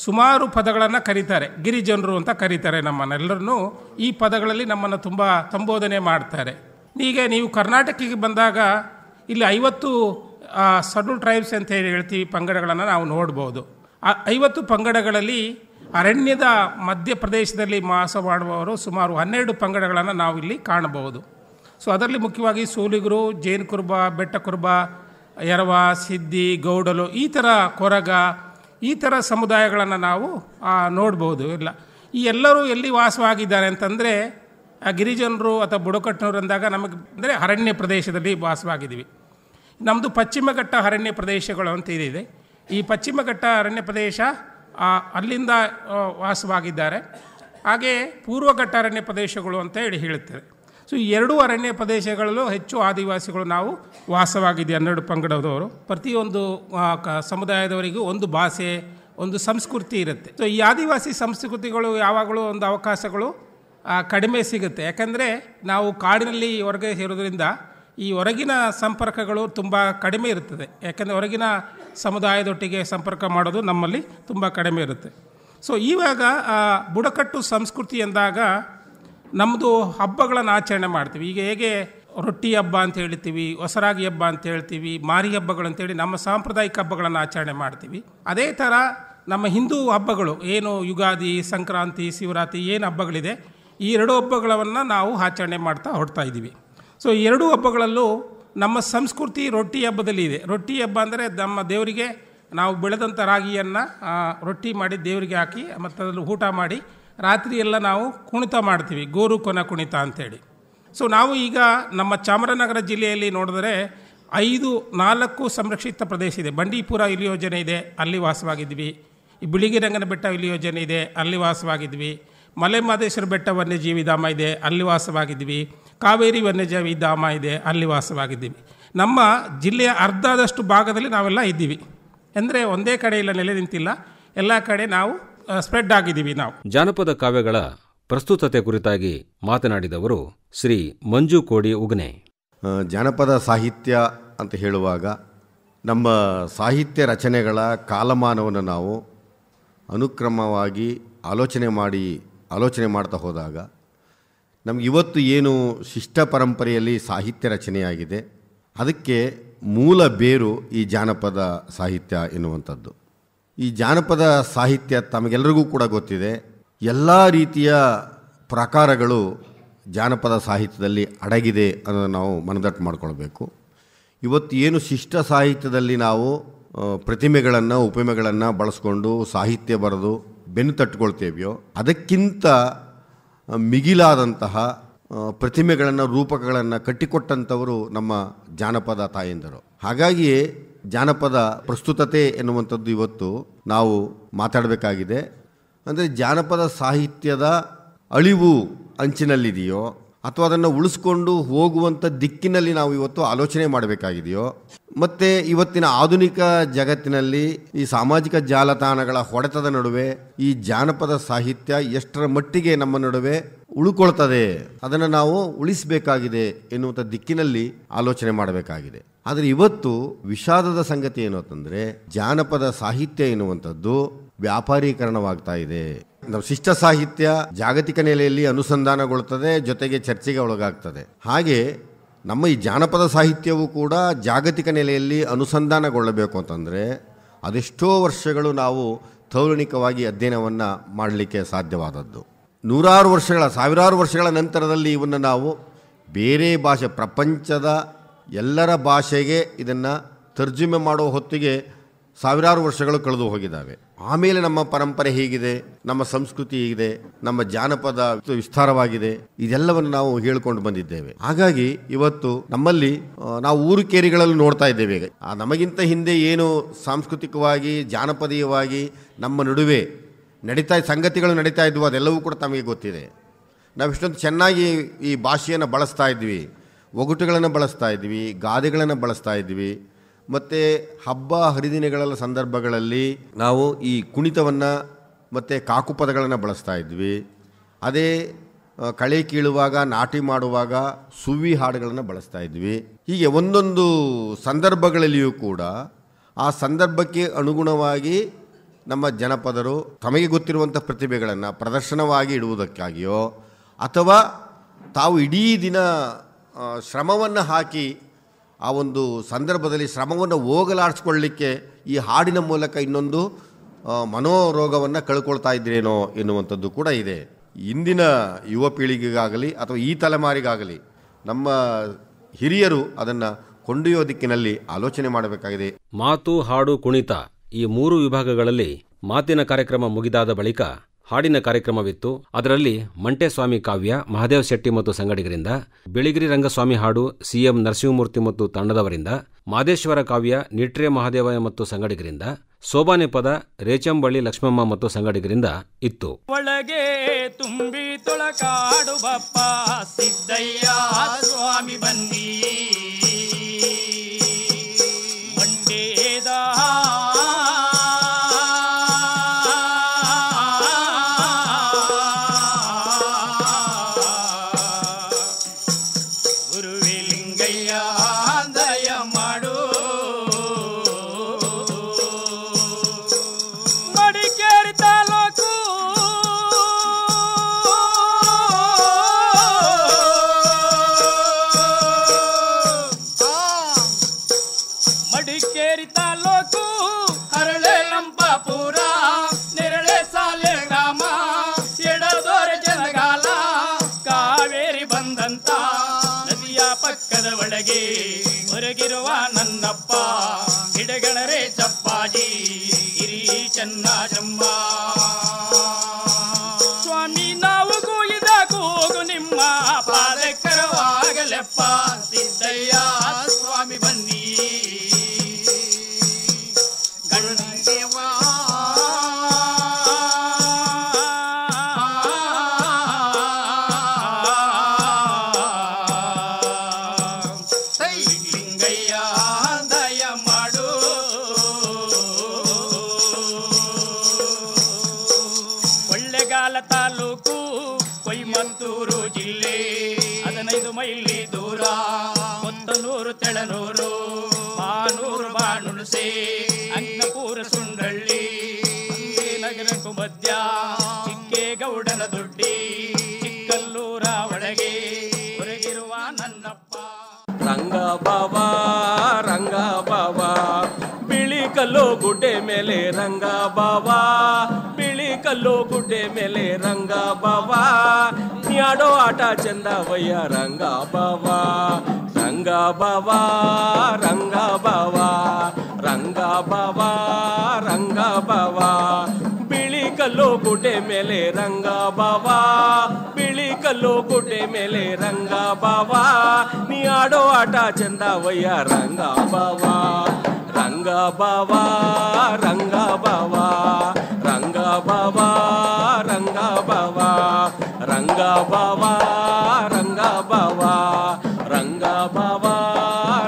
ಸುಮಾರು ಪದಗಳನ್ನು ಕರೀತಾರೆ. ಗಿರಿಜನರು ಅಂತ ಕರೀತಾರೆ ನಮ್ಮನ್ನೆಲ್ಲರನ್ನೂ. ಈ ಪದಗಳಲ್ಲಿ ನಮ್ಮನ್ನು ತುಂಬ ಸಂಬೋಧನೆ ಮಾಡ್ತಾರೆ. ಈಗ ನೀವು ಕರ್ನಾಟಕಕ್ಕೆ ಬಂದಾಗ ಇಲ್ಲಿ 50 ಶೆಡ್ಯೂಲ್ ಟ್ರೈಬ್ಸ್ ಅಂತ ಹೇಳಿ ಹೇಳ್ತೀವಿ ಪಂಗಡಗಳನ್ನು ನಾವು ನೋಡ್ಬೋದು. ಆ 50 ಪಂಗಡಗಳಲ್ಲಿ ಅರಣ್ಯದ ಮಧ್ಯಪ್ರದೇಶದಲ್ಲಿ ವಾಸ ಮಾಡುವವರು ಸುಮಾರು 12 ಪಂಗಡಗಳನ್ನು ನಾವು ಇಲ್ಲಿ ಕಾಣಬಹುದು. ಸೊ ಅದರಲ್ಲಿ ಮುಖ್ಯವಾಗಿ ಸೋಲಿಗರು, ಜೇನು ಕುರುಬ, ಬೆಟ್ಟ ಕುರುಬ, ಎರವ, ಸಿದ್ದಿ, ಗೌಡಲು, ಈ ಥರ ಕೊರಗ, ಈ ಥರ ಸಮುದಾಯಗಳನ್ನು ನಾವು ನೋಡ್ಬೋದು. ಇಲ್ಲ ಈ ಎಲ್ಲರೂ ಎಲ್ಲಿ ವಾಸವಾಗಿದ್ದಾರೆ ಅಂತಂದರೆ ಗಿರಿಜನರು ಅಥವಾ ಬುಡಕಟ್ಟಿನವರು ಅಂದಾಗ ನಮಗೆ ಅಂದರೆ ಅರಣ್ಯ ಪ್ರದೇಶದಲ್ಲಿ ವಾಸವಾಗಿದ್ದೀವಿ. ನಮ್ಮದು ಪಶ್ಚಿಮ ಘಟ್ಟ ಅರಣ್ಯ ಪ್ರದೇಶಗಳು ಅಂತ ಇದೆ. ಈ ಪಶ್ಚಿಮ ಘಟ್ಟ ಅರಣ್ಯ ಪ್ರದೇಶ ಅಲ್ಲಿಂದ ವಾಸವಾಗಿದ್ದಾರೆ. ಹಾಗೆ ಪೂರ್ವಘಟ್ಟ ಅರಣ್ಯ ಪ್ರದೇಶಗಳು ಅಂತ ಹೇಳುತ್ತೇವೆ. ಸೊ ಈ ಎರಡೂ ಅರಣ್ಯ ಪ್ರದೇಶಗಳಲ್ಲೂ ಹೆಚ್ಚು ಆದಿವಾಸಿಗಳು ನಾವು ವಾಸವಾಗಿದ್ದೀವಿ. 12 ಪಂಗಡದವರು. ಪ್ರತಿಯೊಂದು ಸಮುದಾಯದವರಿಗೂ ಒಂದು ಭಾಷೆ, ಒಂದು ಸಂಸ್ಕೃತಿ ಇರುತ್ತೆ. ಸೊ ಈ ಆದಿವಾಸಿ ಸಂಸ್ಕೃತಿಗಳು ಯಾವಾಗಲೂ ಒಂದು ಅವಕಾಶಗಳು ಕಡಿಮೆ ಸಿಗುತ್ತೆ. ಯಾಕಂದರೆ ನಾವು ಕಾಡಿನಲ್ಲಿ ಹೊರಗೆ ಇರೋದ್ರಿಂದ ಈ ಹೊರಗಿನ ಸಂಪರ್ಕಗಳು ತುಂಬ ಕಡಿಮೆ ಇರುತ್ತದೆ. ಯಾಕಂದರೆ ಹೊರಗಿನ ಸಮುದಾಯದೊಟ್ಟಿಗೆ ಸಂಪರ್ಕ ಮಾಡೋದು ನಮ್ಮಲ್ಲಿ ತುಂಬ ಕಡಿಮೆ ಇರುತ್ತೆ. ಸೊ ಇವಾಗ ಬುಡಕಟ್ಟು ಸಂಸ್ಕೃತಿ ಎಂದಾಗ ನಮ್ಮದು ಹಬ್ಬಗಳನ್ನು ಆಚರಣೆ ಮಾಡ್ತೀವಿ. ಈಗ ಹೇಗೆ ರೊಟ್ಟಿ ಹಬ್ಬ ಅಂತ ಹೇಳ್ತೀವಿ, ಹೊಸರಾಗಿ ಹಬ್ಬ ಅಂತ ಹೇಳ್ತೀವಿ, ಮಾರಿ ಹಬ್ಬಗಳು ಅಂತೇಳಿ ನಮ್ಮ ಸಾಂಪ್ರದಾಯಿಕ ಹಬ್ಬಗಳನ್ನು ಆಚರಣೆ ಮಾಡ್ತೀವಿ. ಅದೇ ಥರ ನಮ್ಮ ಹಿಂದೂ ಹಬ್ಬಗಳು ಏನು ಯುಗಾದಿ, ಸಂಕ್ರಾಂತಿ, ಶಿವರಾತ್ರಿ ಏನು ಹಬ್ಬಗಳಿದೆ, ಈ 2 ಹಬ್ಬಗಳನ್ನು ನಾವು ಆಚರಣೆ ಮಾಡ್ತಾ ಹೊರಡ್ತಾ ಇದ್ದೀವಿ. ಸೊ ಈ 2 ಹಬ್ಬಗಳಲ್ಲೂ ನಮ್ಮ ಸಂಸ್ಕೃತಿ ರೊಟ್ಟಿ ಹಬ್ಬದಲ್ಲಿ ಇದೆ. ರೊಟ್ಟಿ ಹಬ್ಬ ಅಂದರೆ ನಮ್ಮ ದೇವರಿಗೆ ನಾವು ಬೆಳೆದಂಥ ರಾಗಿಯನ್ನು ರೊಟ್ಟಿ ಮಾಡಿ ದೇವರಿಗೆ ಹಾಕಿ ಮತ್ತು ಅದರಲ್ಲಿ ಊಟ ಮಾಡಿ ರಾತ್ರಿ ಎಲ್ಲ ನಾವು ಕುಣಿತ ಮಾಡ್ತೀವಿ, ಗೋರು ಕೊನ ಕುಣಿತ ಅಂಥೇಳಿ. ಸೊ ನಾವು ಈಗ ನಮ್ಮ ಚಾಮರಾಜನಗರ ಜಿಲ್ಲೆಯಲ್ಲಿ ನೋಡಿದ್ರೆ 4 ಸಂರಕ್ಷಿತ ಪ್ರದೇಶ ಇದೆ. ಬಂಡೀಪುರ ಇಲ್ಲಿ ಯೋಜನೆ ಇದೆ, ಅಲ್ಲಿ ವಾಸವಾಗಿದ್ವಿ. ಈ ಬಿಳಿಗಿರಂಗನ ಬೆಟ್ಟ ಇಲ್ಲಿ ಯೋಜನೆ ಇದೆ, ಅಲ್ಲಿ ವಾಸವಾಗಿದ್ವಿ. ಮಲೆ ಮಹದೇಶ್ವರ ಬೆಟ್ಟ ವನ್ಯಜೀವಿ ಧಾಮ ಇದೆ, ಅಲ್ಲಿ ವಾಸವಾಗಿದ್ವಿ. ಕಾವೇರಿ ವನ್ಯಜೀವಿ ಧಾಮ ಇದೆ, ಅಲ್ಲಿ ವಾಸವಾಗಿದ್ದೀವಿ. ನಮ್ಮ ಜಿಲ್ಲೆಯ ಅರ್ಧದಷ್ಟು ಭಾಗದಲ್ಲಿ ನಾವೆಲ್ಲ ಇದ್ದೀವಿ. ಅಂದರೆ ಒಂದೇ ಕಡೆ ಇಲ್ಲ, ನೆಲೆ ನಿಂತಿಲ್ಲ, ಎಲ್ಲ ಕಡೆ ನಾವು ಸ್ಪ್ರೆಡ್ ಆಗಿದ್ದೀವಿ. ನಾವು ಜಾನಪದ ಕಾವ್ಯಗಳ ಪ್ರಸ್ತುತತೆ ಕುರಿತಾಗಿ ಮಾತನಾಡಿದವರು ಶ್ರೀ ಮಂಜು ಕೋಡಿ ಉಗನೆ. ಜಾನಪದ ಸಾಹಿತ್ಯ ಅಂತ ಹೇಳುವಾಗ ನಮ್ಮ ಸಾಹಿತ್ಯ ರಚನೆಗಳ ಕಾಲಮಾನವನ್ನು ನಾವು ಅನುಕ್ರಮವಾಗಿ ಆಲೋಚನೆ ಮಾಡ್ತಾ ಹೋದಾಗ ನಮ್ಗೆ ಇವತ್ತು ಏನು ಶಿಷ್ಟ ಪರಂಪರೆಯಲ್ಲಿ ಸಾಹಿತ್ಯ ರಚನೆಯಾಗಿದೆ, ಅದಕ್ಕೆ ಮೂಲ ಬೇರು ಈ ಜಾನಪದ ಸಾಹಿತ್ಯ ಎನ್ನುವಂಥದ್ದು. ಈ ಜಾನಪದ ಸಾಹಿತ್ಯ ತಮಗೆಲ್ಲರಿಗೂ ಕೂಡ ಗೊತ್ತಿದೆ. ಎಲ್ಲ ರೀತಿಯ ಪ್ರಕಾರಗಳು ಜಾನಪದ ಸಾಹಿತ್ಯದಲ್ಲಿ ಅಡಗಿದೆ ಅನ್ನೋದನ್ನು ನಾವು ಮನದಟ್ಟು ಮಾಡಿಕೊಳ್ಬೇಕು. ಇವತ್ತು ಏನು ಶಿಷ್ಟ ಸಾಹಿತ್ಯದಲ್ಲಿ ನಾವು ಪ್ರತಿಮೆಗಳನ್ನು, ಉಪಮೆಗಳನ್ನು ಬಳಸ್ಕೊಂಡು ಸಾಹಿತ್ಯ ಬರೆದು ಬೆನ್ನು ತಟ್ಟುಕೊಳ್ತೇವೆಯೋ, ಅದಕ್ಕಿಂತ ಮಿಗಿಲಾದಂತಹ ಪ್ರತಿಮೆಗಳನ್ನು, ರೂಪಕಗಳನ್ನು ಕಟ್ಟಿಕೊಟ್ಟಂಥವರು ನಮ್ಮ ಜಾನಪದ ತಾಯಂದಿರು. ಹಾಗಾಗಿಯೇ ಜಾನಪದ ಪ್ರಸ್ತುತತೆ ಎನ್ನುವಂಥದ್ದು ಇವತ್ತು ನಾವು ಮಾತಾಡಬೇಕಾಗಿದೆ. ಅಂದರೆ ಜಾನಪದ ಸಾಹಿತ್ಯದ ಅಳಿವು ಅಂಚಿನಲ್ಲಿದೆಯೋ ಅಥವಾ ಅದನ್ನು ಉಳಿಸ್ಕೊಂಡು ಹೋಗುವಂಥ ದಿಕ್ಕಿನಲ್ಲಿ ನಾವು ಇವತ್ತು ಆಲೋಚನೆ ಮಾಡಬೇಕಾಗಿದೆಯೋ, ಮತ್ತು ಇವತ್ತಿನ ಆಧುನಿಕ ಜಗತ್ತಿನಲ್ಲಿ ಈ ಸಾಮಾಜಿಕ ಜಾಲತಾಣಗಳ ಹೊಡೆತದ ನಡುವೆ ಈ ಜಾನಪದ ಸಾಹಿತ್ಯ ಎಷ್ಟರ ಮಟ್ಟಿಗೆ ನಮ್ಮ ನಡುವೆ ಉಳ್ಕೊಳ್ತದೆ, ಅದನ್ನು ನಾವು ಉಳಿಸಬೇಕಾಗಿದೆ ಎನ್ನುವಂಥ ದಿಕ್ಕಿನಲ್ಲಿ ಆಲೋಚನೆ ಮಾಡಬೇಕಾಗಿದೆ. ಆದರೆ ಇವತ್ತು ವಿಷಾದದ ಸಂಗತಿ ಏನು ಅಂತಂದರೆ, ಜಾನಪದ ಸಾಹಿತ್ಯ ಎನ್ನುವಂಥದ್ದು ವ್ಯಾಪಾರೀಕರಣವಾಗ್ತಾ ಇದೆ. ನಮ್ಮ ಶಿಷ್ಟ ಸಾಹಿತ್ಯ ಜಾಗತಿಕ ನೆಲೆಯಲ್ಲಿ ಅನುಸಂಧಾನಗೊಳ್ಳುತ್ತದೆ, ಜೊತೆಗೆ ಚರ್ಚೆಗೆ ಒಳಗಾಗ್ತದೆ. ಹಾಗೆ ನಮ್ಮ ಈ ಜಾನಪದ ಸಾಹಿತ್ಯವೂ ಕೂಡ ಜಾಗತಿಕ ನೆಲೆಯಲ್ಲಿ ಅನುಸಂಧಾನಗೊಳ್ಳಬೇಕು ಅಂತಂದರೆ ಅದೆಷ್ಟೋ ವರ್ಷಗಳು ನಾವು ತೌಲನಿಕವಾಗಿ ಅಧ್ಯಯನವನ್ನು ಮಾಡಲಿಕ್ಕೆ ಸಾಧ್ಯವಾದದ್ದು. ಸಾವಿರಾರು ವರ್ಷಗಳ ನಂತರದಲ್ಲಿ ಇವನ್ನು ನಾವು ಬೇರೆ ಭಾಷೆ, ಪ್ರಪಂಚದ ಎಲ್ಲರ ಭಾಷೆಗೆ ಇದನ್ನು ತರ್ಜುಮೆ ಮಾಡೋ ಹೊತ್ತಿಗೆ ಸಾವಿರಾರು ವರ್ಷಗಳು ಕಳೆದು ಹೋಗಿದ್ದಾವೆ. ಆಮೇಲೆ ನಮ್ಮ ಪರಂಪರೆ ಹೀಗಿದೆ, ನಮ್ಮ ಸಂಸ್ಕೃತಿ ಹೀಗಿದೆ, ನಮ್ಮ ಜಾನಪದ ವಿಸ್ತಾರವಾಗಿದೆ, ಇದೆಲ್ಲವನ್ನು ನಾವು ಹೇಳ್ಕೊಂಡು ಬಂದಿದ್ದೇವೆ. ಹಾಗಾಗಿ ಇವತ್ತು ನಮ್ಮಲ್ಲಿ ನಾವು ಊರು ಕೇರಿಗಳಲ್ಲಿ ನೋಡ್ತಾ ಇದ್ದೇವೆ. ನಮಗಿಂತ ಹಿಂದೆ ಏನು ಸಾಂಸ್ಕೃತಿಕವಾಗಿ ಜಾನಪದೀಯವಾಗಿ ನಮ್ಮ ನಡುವೆ ಸಂಗತಿಗಳು ನಡೀತಾ ಇದ್ವು, ಅದೆಲ್ಲವೂ ಕೂಡ ತಮಗೆ ಗೊತ್ತಿದೆ. ನಾವು ಇಷ್ಟೊಂದು ಚೆನ್ನಾಗಿ ಈ ಭಾಷೆಯನ್ನು ಬಳಸ್ತಾ ಇದ್ವಿ, ಒಗಟುಗಳನ್ನು ಬಳಸ್ತಾ ಇದ್ವಿ, ಗಾದೆಗಳನ್ನು ಬಳಸ್ತಾ ಇದ್ವಿ. ಮತ್ತು ಹಬ್ಬ ಹರಿದಿನಗಳ ಸಂದರ್ಭಗಳಲ್ಲಿ ನಾವು ಈ ಕುಣಿತವನ್ನು ಮತ್ತು ಕಾಕುಪದಗಳನ್ನು ಬಳಸ್ತಾ ಇದ್ವಿ. ಅದೇ ಕಳೆ ಕೀಳುವಾಗ, ನಾಟಿ ಮಾಡುವಾಗ ಸುವ್ವಿ ಹಾಡುಗಳನ್ನು ಬಳಸ್ತಾ ಇದ್ವಿ. ಹೀಗೆ ಒಂದೊಂದು ಸಂದರ್ಭಗಳಲ್ಲಿಯೂ ಕೂಡ ಆ ಸಂದರ್ಭಕ್ಕೆ ಅನುಗುಣವಾಗಿ ನಮ್ಮ ಜನಪದರು ತಮಗೆ ಗೊತ್ತಿರುವಂಥ ಪ್ರತಿಭೆಗಳನ್ನು ಪ್ರದರ್ಶನವಾಗಿ ಇಡುವುದಕ್ಕಾಗಿಯೋ ಅಥವಾ ತಾವು ಇಡೀ ದಿನ ಶ್ರಮವನ್ನು ಹಾಕಿ ಆ ಒಂದು ಸಂದರ್ಭದಲ್ಲಿ ಶ್ರಮವನ್ನು ಹೋಗಲಾಡಿಸ್ಕೊಳ್ಳಿಕ್ಕೆ ಈ ಹಾಡಿನ ಮೂಲಕ ಇನ್ನೊಂದು ಮನೋರೋಗವನ್ನು ಕಳ್ಕೊಳ್ತಾ ಇದ್ರೇನೋ ಎನ್ನುವಂಥದ್ದು ಕೂಡ ಇದೆ. ಇಂದಿನ ಯುವ ಪೀಳಿಗೆಗಾಗಲಿ ಅಥವಾ ಈ ತಲೆಮಾರಿಗಾಗಲಿ ನಮ್ಮ ಹಿರಿಯರು ಅದನ್ನು ಕೊಂಡೊಯ್ಯೋ ದಿಕ್ಕಿನಲ್ಲಿ ಆಲೋಚನೆ ಮಾಡಬೇಕಾಗಿದೆ. ಮಾತು, ಹಾಡು, ಕುಣಿತ ಈ 3 ವಿಭಾಗಗಳಲ್ಲಿ ಮಾತಿನ ಕಾರ್ಯಕ್ರಮ ಮುಗಿದಾದ ಬಳಿಕ ಹಾಡಿನ ಕಾರ್ಯಕ್ರಮವಿತ್ತು. ಅದರಲ್ಲಿ ಮಂಟೇಸ್ವಾಮಿ ಕಾವ್ಯ ಮಹದೇವ್ ಶೆಟ್ಟಿ ಮತ್ತು ಸಂಗಡಿಗರಿಂದ, ಬಿಳಿಗಿರಿ ರಂಗಸ್ವಾಮಿ ಹಾಡು ಸಿಎಂ ನರಸಿಂಹಮೂರ್ತಿ ಮತ್ತು ತಂಡದವರಿಂದ, ಮಾದೇಶ್ವರ ಕಾವ್ಯ ನಿಟ್ರೆ ಮಹಾದೇವ ಮತ್ತು ಸಂಗಡಿಗರಿಂದ, ಸೋಬಾನೆ ಪದ ರೇಚಂಬಳ್ಳಿ ಲಕ್ಷ್ಮಮ್ಮ ಮತ್ತು ಸಂಗಡಿಗರಿಂದ ಇತ್ತು. ಒಳಗೆ ತುಂಬಿ ತೊಳಕಾಡು ಬಪ್ಪ ಸಿದ್ದಯ್ಯ ಸ್ವಾಮಿ ಬನ್ನಿ ಮಂಡೇದ ಗುರುವೆ ಲಿಂಗಯ್ಯ ದಯ ಮಾಡು ಮಡಿಕೇರಿ ತಾಲೂಕು ಮಡಿಕೇರಿ ತಾಲೂಕು ಹರಳೆ ಲಂಪಾಪುರ ನೆರಳೆ ಸಾಲೆ ಗ್ರಾಮ ಎಡದೋರೆ ಜನಗಾಲ ಕಾವೇರಿ ಬಂದಂತ ನದಿಯ ಪಕ್ಕದ ಒಳಗೆ ಹೊರಗಿರುವ ನನ್ನಪ್ಪ ಗಿಡಗಣರೆ ಚಪ್ಪಾಜಿ ಹಿರಿ ಚನ್ನಾಜಮ್ಮ ಸ್ವಾಮಿ ನಾವು ಕೂಗಿದ ಕೂಗು ನಿಮ್ಮ ಪಾದಕರವಾಗಲೆಪ್ಪ ಸಿದ್ದಯ್ಯ ಸ್ವಾಮಿ ಬನ್ನಿ ಗಣದೇವಾ ಲಿಂಗಯ್ಯ ದಯ ಮಾಡು ಕೊಳ್ಳೆಗಾಲ ತಾಲೂಕು ಕೊಯ್ಮತ್ತೂರು ಜಿಲ್ಲೆ 15 ಮೈಲಿ ದೂರ ಕೊತ್ತನೂರು ತೆಳನೂರು ಬಾನೂರು ಬಾಣುಣಸೆ ಅನ್ನಪೂರ ಸುಂಡಳ್ಳಿ ನಗರಕ್ಕೂ ಮಧ್ಯ ಚಿಕ್ಕೇಗೌಡನ ದೊಡ್ಡಿ ಚಿಕ್ಕಲ್ಲೂರ ಒಳಗೆ ಹೊರಗಿರುವ ನನ್ನಪ್ಪ ರಂಗ ಬಾಬಾ ರಂಗ ಬಾಬಾ ಬಿಳಿ ಕಲ್ಲು ಗುಡ್ಡೆ ಮೇಲೆ ರಂಗ ಬಾಬಾ ಬಿಳಿ ಕಲ್ಲು ಗುಡ್ಡೆ ಮೇಲೆ ರಂಗ ಬಾಬಾ ಆಡೋ ಆಟ ಚಂದವಯ್ಯ ರಂಗ ಬಾಬಾ ರಂಗ ಬಾಬಾ ರಂಗ ಬಾಬಾ ರಂಗ ಬಾಬಾ ರಂಗ ಬಾಬಾ ಬಿಳಿ ಕಲ್ಲು ಗುಡ್ಡೆ ಮೇಲೆ ರಂಗ ಬಾಬಾ ಬಿಳಿ ಕಲ್ಲು ಗುಡ್ಡೆ ಮೇಲೆ ರಂಗ ಬಾಬಾ ನೀ ಆಡೋ ಆಟ ಚಂದವಯ್ಯ ರಂಗ ಬಾಬಾ ರಂಗ ಬಾಬಾ ರಂಗ ಬಾಬಾ ರಂಗ ಬಾಬಾ ರಂಗ ಬಾಬಾ ರಂಗ ಬಾಬಾ ರಂಗ ಬಾಬಾ ರಂಗ ಬಾಬಾ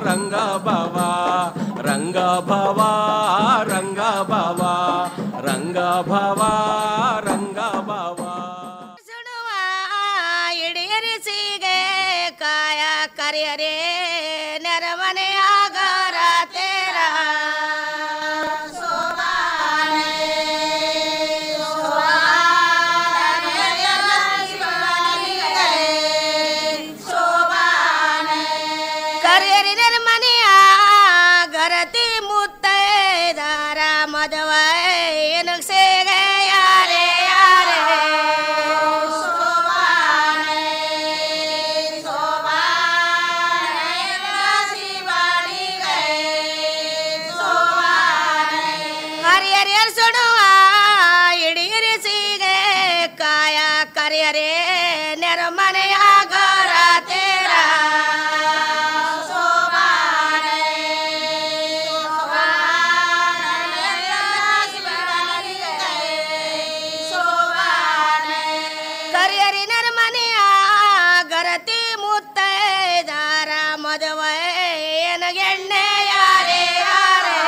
ರಂಗ ಬಾಬಾ ರಂಗ ಬಾಬಾ ರಂಗ ಬಾಬಾ ರಂಗ ಬಾಬಾ ರಂಗ ಬಾಬಾ ಇಡಿಯರಿಸಿಗೆ ಕಾಯ ಕರಿಯರೆ ನೆರಮನೆ ಆಗರ ತೇರ ಕರಿಯರಿ ನೆರಮನೆಯ ಗರತಿ ಮುತ್ತೈದಾರ ಮದವ ಏನಕ್ಸೇಗೆ ಯಾರೇ ಯಾರೇ ಹರಿಯರಿಯರ್ ಸುಡುವ ಇಡಿಯರಿಸಿಗೆ ಕಾಯ ಕರಿಯರೆ ನೆರಮನೆಯ ಗರ ತೇರ ಗರತಿ ಮುತ್ತೈದಾರ ಮದುವೆ ಎನಗೆಣ್ಣೆ ಯಾರೇ ಯಾರೇ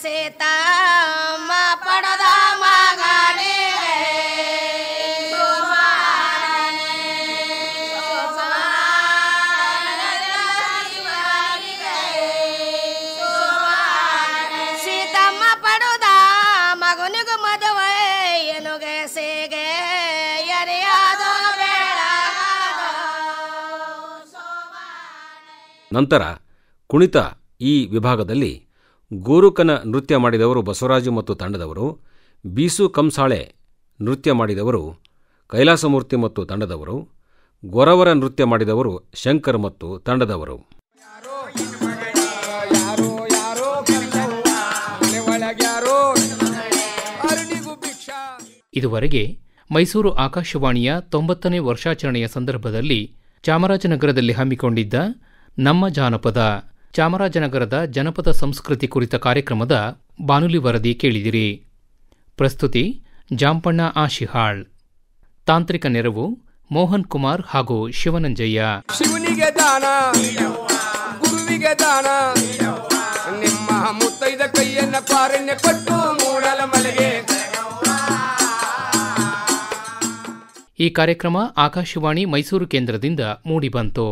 ಸೀತಮ್ಮ ಪಡದ ಮಗನಿಗೆ ಸೀತಮ್ಮ ಪಡುದ ಮಗನಿಗೂ ಮದುವೆ ಎನುಗೆ ಸೇಗೆ ಎರೆಯಾದೋ ಬೇಡ. ನಂತರ ಕುಣಿತ ಈ ವಿಭಾಗದಲ್ಲಿ ಗೋರುಕನ ನೃತ್ಯ ಮಾಡಿದವರು ಬಸವರಾಜು ಮತ್ತು ತಂಡದವರು, ಬೀಸು ಕಂಸಾಳೆ ನೃತ್ಯ ಮಾಡಿದವರು ಕೈಲಾಸಮೂರ್ತಿ ಮತ್ತು ತಂಡದವರು, ಗೊರವರ ನೃತ್ಯ ಮಾಡಿದವರು ಶಂಕರ್ ಮತ್ತು ತಂಡದವರು. ಇದುವರೆಗೆ ಮೈಸೂರು ಆಕಾಶವಾಣಿಯ 90ನೇ ವರ್ಷಾಚರಣೆಯ ಸಂದರ್ಭದಲ್ಲಿ ಚಾಮರಾಜನಗರದಲ್ಲಿ ಹಮ್ಮಿಕೊಂಡಿದ್ದ ನಮ್ಮ ಜಾನಪದ, ಚಾಮರಾಜನಗರದ ಜನಪದ ಸಂಸ್ಕೃತಿ ಕುರಿತ ಕಾರ್ಯಕ್ರಮದ ಬಾನುಲಿ ವರದಿ ಕೇಳಿದಿರಿ. ಪ್ರಸ್ತುತಿ ಜಾಂಪಣ್ಣ ಆಶಿಹಾಳ್. ತಾಂತ್ರಿಕ ನೆರವು ಮೋಹನ್ ಕುಮಾರ್ ಹಾಗೂ ಶಿವನಂಜಯ್ಯ. ಶಿವನಿಗೆ ದಾನ, ಗುರುವಿಗೆ ದಾನ, ನಿಮ್ಮ ಮುತ್ತೈದ ಕೈಯನ್ನ ಪಾರಣ್ಯ ಕೊಟ್ಟು ಮೂಡಲ ಮಲೆಗೆ. ಈ ಕಾರ್ಯಕ್ರಮ ಆಕಾಶವಾಣಿ ಮೈಸೂರು ಕೇಂದ್ರದಿಂದ ಮೂಡಿಬಂತು.